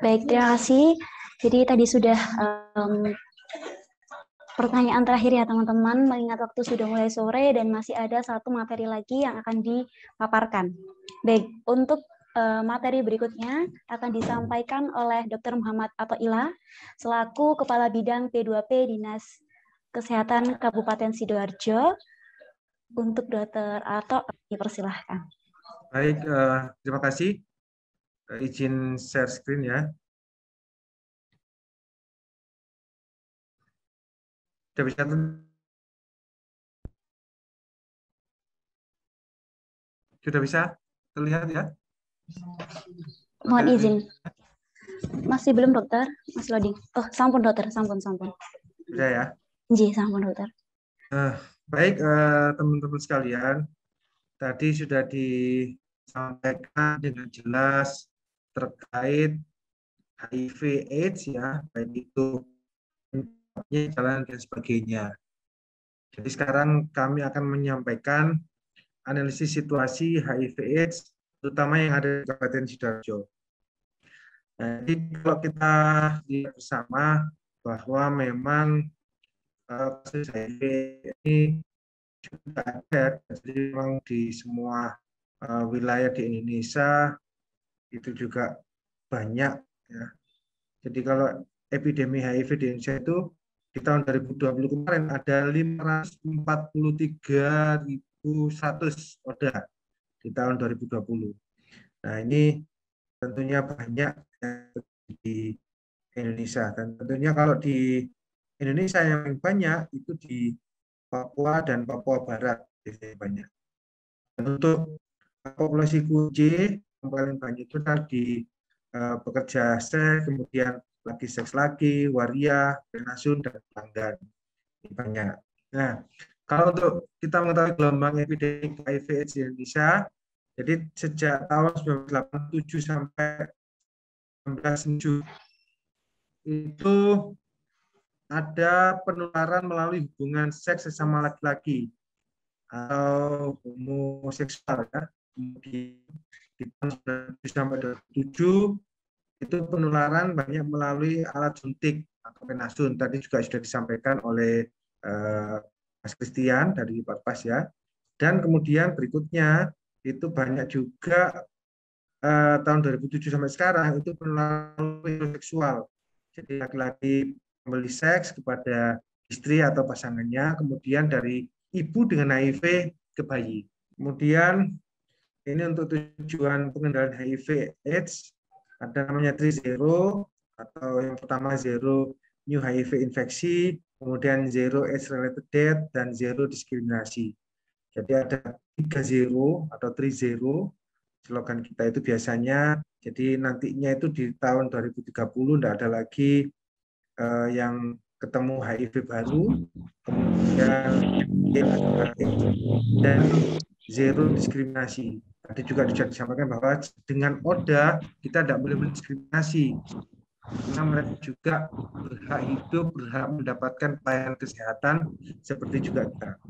Baik, terima kasih. Jadi tadi sudah pertanyaan terakhir ya teman-teman, mengingat waktu sudah mulai sore dan masih ada satu materi lagi yang akan dipaparkan. Baik, untuk materi berikutnya akan disampaikan oleh Dr. Muhammad Athoillah selaku Kepala Bidang P2P Dinas Kesehatan Kabupaten Sidoarjo. Untuk Dr. Atho, dipersilahkan. Baik, terima kasih. Izin share screen ya. Sudah bisa terlihat ya? Mohon izin. Masih belum dokter, masih loading. Oh, sampun dokter, sampun. Sudah ya? Ji, sampun dokter. Baik, teman-teman sekalian. tadi sudah disampaikan dengan jelas terkait HIV/AIDS ya, baik itu jalan dan sebagainya. Jadi sekarang kami akan menyampaikan analisis situasi HIV/AIDS, terutama yang ada di Kabupaten Sidoarjo. Jadi kalau kita lihat bersama bahwa memang kasus HIV ini juga ada, jadi memang di semua wilayah di Indonesia itu juga banyak ya. Jadi kalau epidemi HIV di Indonesia itu di tahun 2020 kemarin ada 543.100 ODA di tahun 2020. Nah ini tentunya banyak di Indonesia, dan tentunya kalau di Indonesia yang banyak itu di Papua dan Papua Barat biasanya banyak. Dan untuk populasi kunci yang paling banyak itu tadi pekerja seks, kemudian laki seks laki, waria, penasun, dan pelanggan. Ini banyak. Nah, kalau untuk kita mengetahui gelombang epidemi HIV/AIDS di Indonesia, jadi sejak tahun 1987 sampai 1997 itu ada penularan melalui hubungan seks sesama laki-laki atau homoseksual ya. Kemudian di tahun 1997 sampai 2007 itu penularan banyak melalui alat suntik atau penasun. Tadi juga sudah disampaikan oleh Mas Christian dari Parpas ya. Dan kemudian berikutnya itu banyak juga tahun 2007 sampai sekarang itu penularan seksual. Jadi laki-laki membeli seks kepada istri atau pasangannya, kemudian dari ibu dengan HIV ke bayi. Kemudian ini untuk tujuan pengendalian HIV/AIDS ada namanya 3-0 atau yang pertama 0 new HIV infeksi, kemudian 0 AIDS-related death, dan 0 diskriminasi. Jadi ada 3-0 atau 3-0 slogan kita itu biasanya. Jadi nantinya itu di tahun 2030 tidak ada lagi yang ketemu HIV baru, kemudian dan 0 diskriminasi. Tadi juga sudah disampaikan bahwa dengan ODA kita tidak boleh mendiskriminasi, karena mereka juga berhak hidup, berhak mendapatkan pelayanan kesehatan seperti juga kita.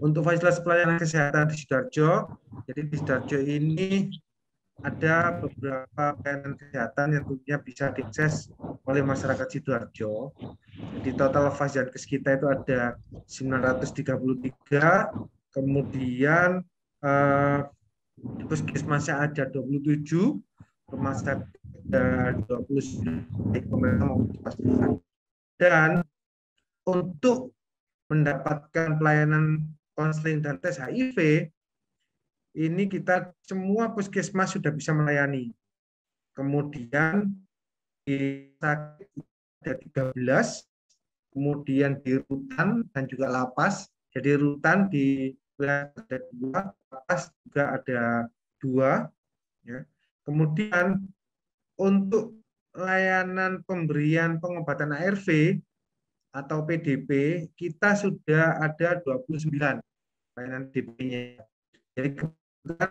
Untuk fasilitas pelayanan kesehatan di Sidoarjo, jadi di Sidoarjo ini ada beberapa pelayanan kesehatan yang tentunya bisa diakses oleh masyarakat Sidoarjo. Jadi total fasilitas kita itu ada 933, kemudian di puskesmasnya ada 27, rumah sakit ada 29, baik pemerintah maupun swasta. Dan untuk mendapatkan pelayanan konseling dan tes HIV, ini kita semua puskesmas sudah bisa melayani. Kemudian di sakit ada 13, kemudian di rutan dan juga lapas. Jadi rutan di wilayah ada 2, lapas juga ada 2. Ya. Kemudian untuk layanan pemberian pengobatan ARV atau PDP, kita sudah ada 29 layanan PDP-nya. Jadi kebetulan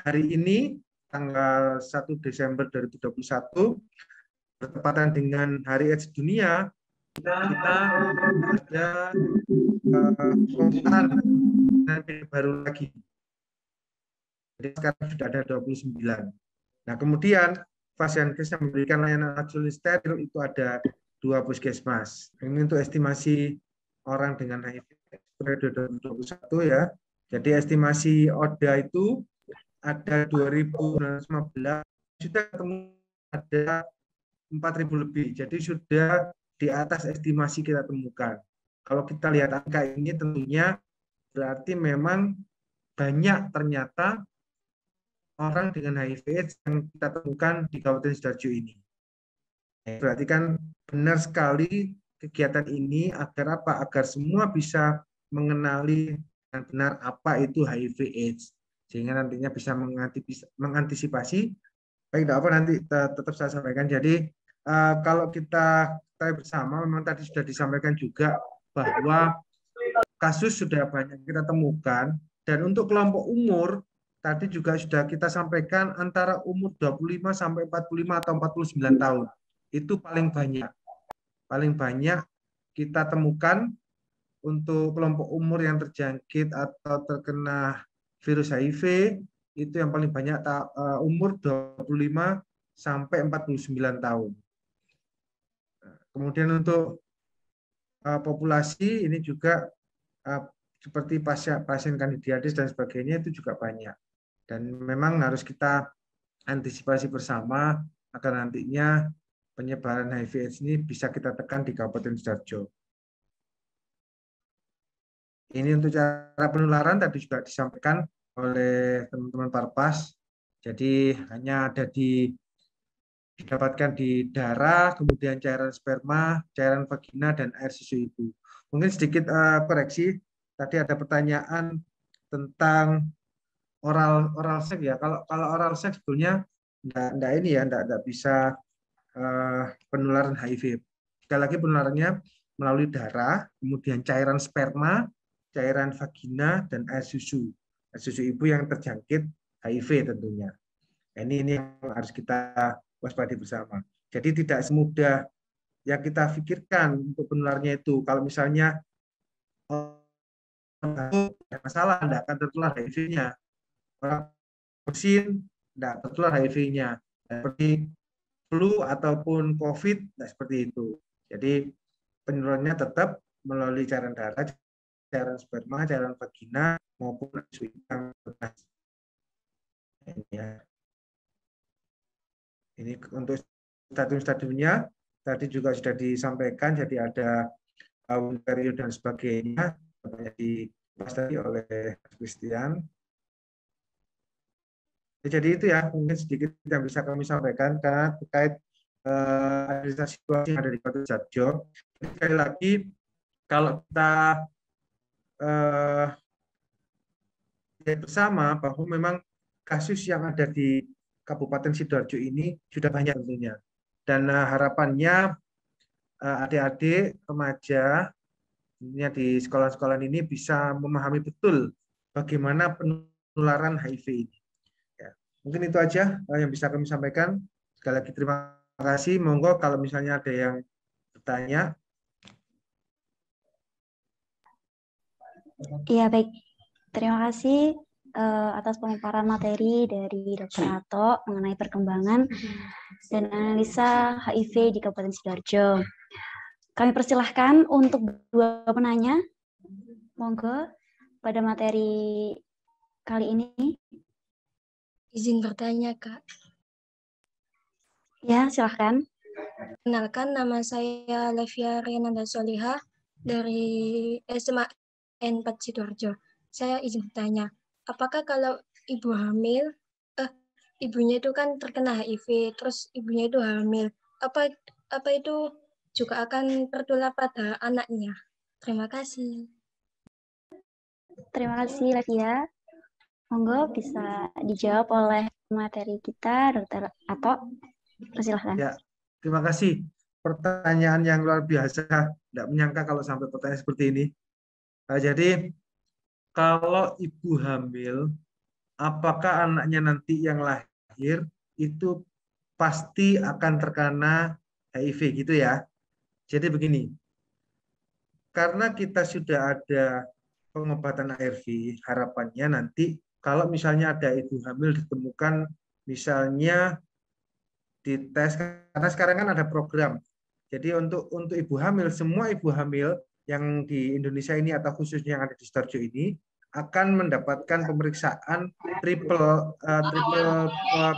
hari ini tanggal 1 Desember 2021 bertepatan dengan Hari AIDS Dunia, kita ada pembukaan baru lagi. Jadi sekarang sudah ada 29. Nah, kemudian Fasiankes yang memberikan layanan racun steril itu ada 2 puskesmas. Ini untuk estimasi orang dengan HIV periode 2021 ya. Jadi estimasi ODA itu ada 2.915, sudah ketemu ada 4.000 lebih. Jadi sudah di atas estimasi kita temukan. Kalau kita lihat angka ini tentunya berarti memang banyak ternyata orang dengan HIV/AIDS yang kita temukan di Kabupaten Sidoarjo ini. Berarti kan benar sekali kegiatan ini agar apa? Agar semua bisa mengenali dengan benar apa itu HIV/AIDS, sehingga nantinya bisa mengantisipasi. Baik, tidak apa, nanti tetap saya sampaikan. Jadi kalau kita bersama, memang tadi sudah disampaikan juga bahwa kasus sudah banyak kita temukan, dan untuk kelompok umur tadi juga sudah kita sampaikan antara umur 25 sampai 45 atau 49 tahun. Itu paling banyak. Paling banyak kita temukan untuk kelompok umur yang terjangkit atau terkena virus HIV, itu yang paling banyak umur 25 sampai 49 tahun. Kemudian untuk populasi ini juga seperti pasien kandidiasis dan sebagainya itu juga banyak. Dan memang harus kita antisipasi bersama agar nantinya penyebaran HIV/AIDS ini bisa kita tekan di Kabupaten Sidoarjo. Ini untuk cara penularan tadi juga disampaikan oleh teman-teman Parpas. Jadi hanya ada didapatkan di darah, kemudian cairan sperma, cairan vagina, dan air susu ibu. Mungkin sedikit koreksi. Tadi ada pertanyaan tentang oral seks ya. Kalau oral seks sebetulnya enggak bisa penularan HIV. Sekali lagi penularannya melalui darah, kemudian cairan sperma, cairan vagina, dan air susu ibu yang terjangkit HIV tentunya. Ini yang harus kita waspadai bersama. Jadi tidak semudah yang kita pikirkan untuk penularnya itu. Kalau misalnya tidak masalah, tidak akan tertular HIV-nya. Orang bersin, tidak tertular HIV-nya. Seperti flu ataupun COVID, nah seperti itu. Jadi penularannya tetap melalui cairan darah, cairan sperma, cairan vagina, maupun yang bekas. Ini untuk stadium-stadiumnya, tadi juga sudah disampaikan, jadi ada periode dan sebagainya, banyak dibahas tadi oleh Christian. Jadi itu ya, mungkin sedikit yang bisa kami sampaikan, karena terkait administrasi situasi yang ada di Kabupaten Sidoarjo. Sekali lagi, kalau kita lihat bersama bahwa memang kasus yang ada di Kabupaten Sidoarjo ini sudah banyak tentunya. Dan harapannya adik-adik, remaja di sekolah-sekolah ini bisa memahami betul bagaimana penularan HIV ini. Ya, mungkin itu aja yang bisa kami sampaikan. Sekali lagi terima kasih. Monggo kalau misalnya ada yang bertanya. Iya, baik. Terima kasih atas pemaparan materi dari Dr. Ato mengenai perkembangan dan analisa HIV di Kabupaten Sidoarjo. Kami persilahkan untuk dua penanya. Monggo pada materi kali ini. Izin bertanya, Kak. Ya, silahkan. Kenalkan, nama saya Levia Renanda Solihah dari SMA N4 Sidoarjo. Saya izin bertanya, apakah kalau ibu hamil, ibunya itu kan terkena HIV, terus ibunya itu hamil, apa itu juga akan tertular pada anaknya? Terima kasih. Terima kasih, Levia. Monggo bisa dijawab oleh materi kita, Dr. Ato. Persilahkan. Ya, terima kasih. Pertanyaan yang luar biasa. Tidak menyangka kalau sampai pertanyaan seperti ini. Jadi, kalau ibu hamil, apakah anaknya nanti yang lahir itu pasti akan terkena HIV gitu ya? Jadi begini, karena kita sudah ada pengobatan ARV, harapannya nanti kalau misalnya ada ibu hamil ditemukan misalnya dites, karena sekarang kan ada program. Jadi untuk ibu hamil, semua ibu hamil yang di Indonesia ini atau khususnya yang ada di Sidoarjo ini akan mendapatkan pemeriksaan triple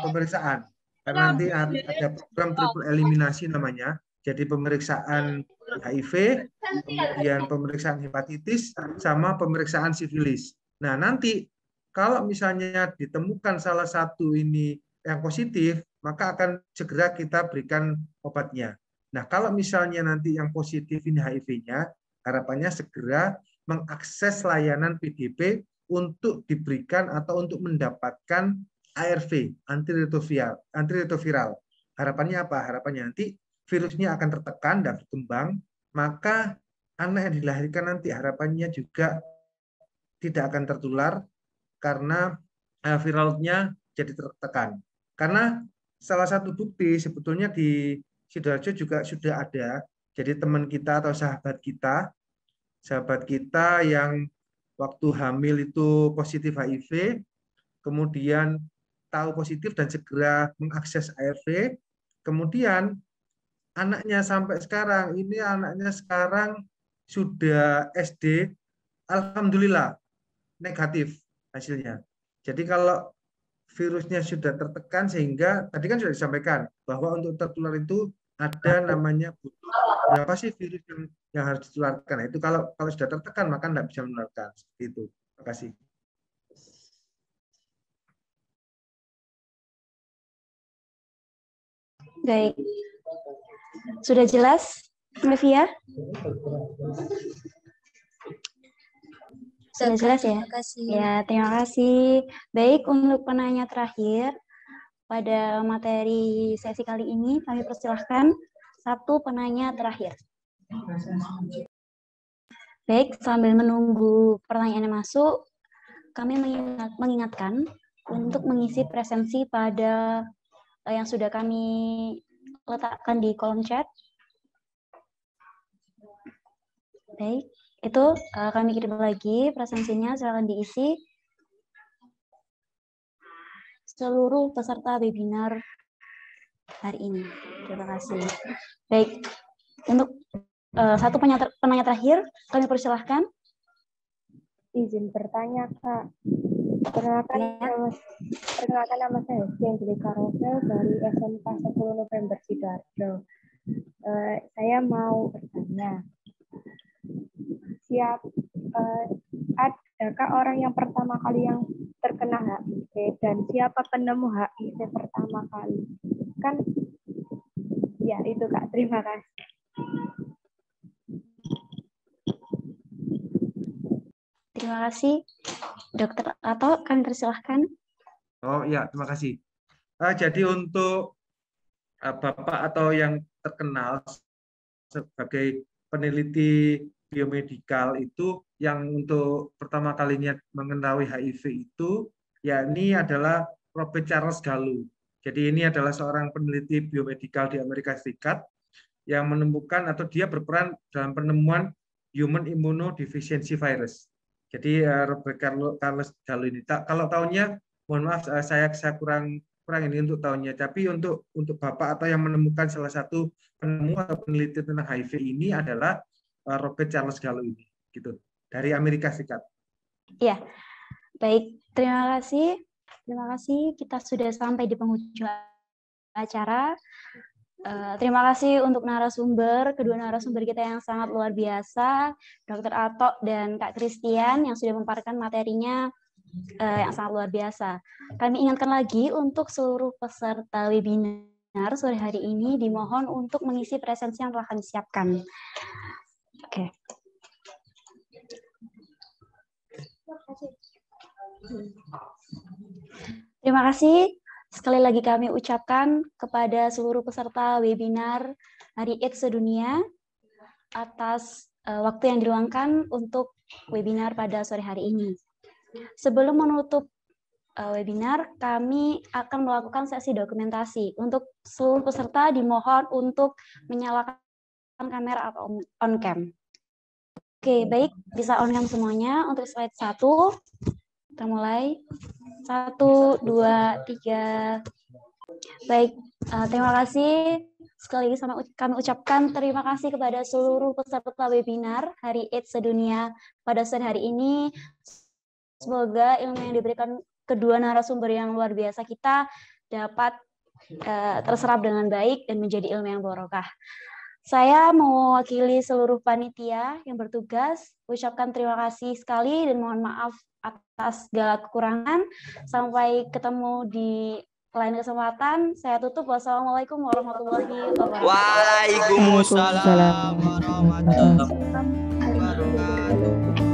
pemeriksaan. Karena nanti ada program triple eliminasi namanya. Jadi pemeriksaan HIV, kemudian pemeriksaan hepatitis, sama pemeriksaan sifilis. Nah nanti kalau misalnya ditemukan salah satu ini yang positif, maka akan segera kita berikan obatnya. Nah, kalau misalnya nanti yang positif ini HIV-nya, harapannya segera mengakses layanan PDP untuk diberikan atau untuk mendapatkan ARV, antiretroviral. Harapannya apa? Harapannya nanti virusnya akan tertekan dan berkembang, maka anak yang dilahirkan nanti harapannya juga tidak akan tertular karena viral load-nya jadi tertekan. Karena salah satu bukti sebetulnya di Sidoarjo juga sudah ada. Jadi teman kita atau sahabat kita yang waktu hamil itu positif HIV, kemudian tahu positif dan segera mengakses ARV, kemudian anaknya sampai sekarang, ini anaknya sekarang sudah SD, alhamdulillah negatif hasilnya. Jadi kalau virusnya sudah tertekan sehingga tadi kan sudah disampaikan bahwa untuk tertular itu ada namanya berapa sih virus yang harus ditularkan. Nah, itu kalau sudah tertekan maka tidak bisa menularkan. Seperti itu. Terima kasih. Baik. Sudah jelas, Mevia? Sudah jelas ya? Ya, terima kasih. Baik, untuk penanya terakhir, pada materi sesi kali ini kami persilahkan satu penanya terakhir. Baik, sambil menunggu pertanyaannya masuk, kami mengingatkan untuk mengisi presensi pada yang sudah kami letakkan di kolom chat. Baik, itu kami kirim lagi presensinya, silakan diisi. Seluruh peserta webinar hari ini. Terima kasih. Baik, untuk satu penanya terakhir, kami persilahkan. Izin bertanya, Kak. Perkenalkan nama saya Angelica Rosel dari SMK 10 November Sidoarjo. Saya mau bertanya, adakah orang yang pertama kali yang terkena HIV dan siapa penemu HIV pertama kali? Kan, ya itu Kak, terima kasih. Terima kasih, Dokter Ato, kami persilahkan. Oh ya, terima kasih. Jadi untuk Bapak atau yang terkenal sebagai peneliti biomedikal itu yang untuk pertama kalinya mengetahui HIV itu, ya ini adalah Robert Charles Gallo. Jadi ini adalah seorang peneliti biomedikal di Amerika Serikat yang menemukan atau dia berperan dalam penemuan human immunodeficiency virus. Jadi Robert Charles Gallo ini, kalau tahunnya, mohon maaf saya kurang ini untuk tahunnya. Tapi untuk Bapak atau yang menemukan salah satu penemu atau peneliti tentang HIV ini adalah Robert Charles Gallo ini, gitu, dari Amerika Serikat. Iya, baik. Terima kasih. Terima kasih. Kita sudah sampai di penghujung acara. Terima kasih untuk kedua narasumber kita yang sangat luar biasa, Dr. Ato dan Kak Christian yang sudah memaparkan materinya yang sangat luar biasa. Kami ingatkan lagi untuk seluruh peserta webinar sore hari ini dimohon untuk mengisi presensi yang telah kami siapkan. Oke. Terima kasih. Sekali lagi kami ucapkan kepada seluruh peserta webinar Hari AIDS Sedunia atas waktu yang diluangkan untuk webinar pada sore hari ini. Sebelum menutup webinar, kami akan melakukan sesi dokumentasi. Untuk seluruh peserta dimohon untuk menyalakan kamera atau on cam. Oke, baik, bisa on cam semuanya. Untuk slide 1, kita mulai. 1, 2, 3. Baik, terima kasih. Sekali lagi kami ucapkan terima kasih kepada seluruh peserta webinar Hari AIDS Sedunia pada sore hari ini. Semoga ilmu yang diberikan kedua narasumber yang luar biasa kita dapat terserap dengan baik dan menjadi ilmu yang barokah. Saya mewakili seluruh panitia yang bertugas, ucapkan terima kasih sekali dan mohon maaf atas segala kekurangan. Sampai ketemu di lain kesempatan. Saya tutup. Wassalamualaikum warahmatullahi wabarakatuh. Waalaikumsalam warahmatullahi wabarakatuh.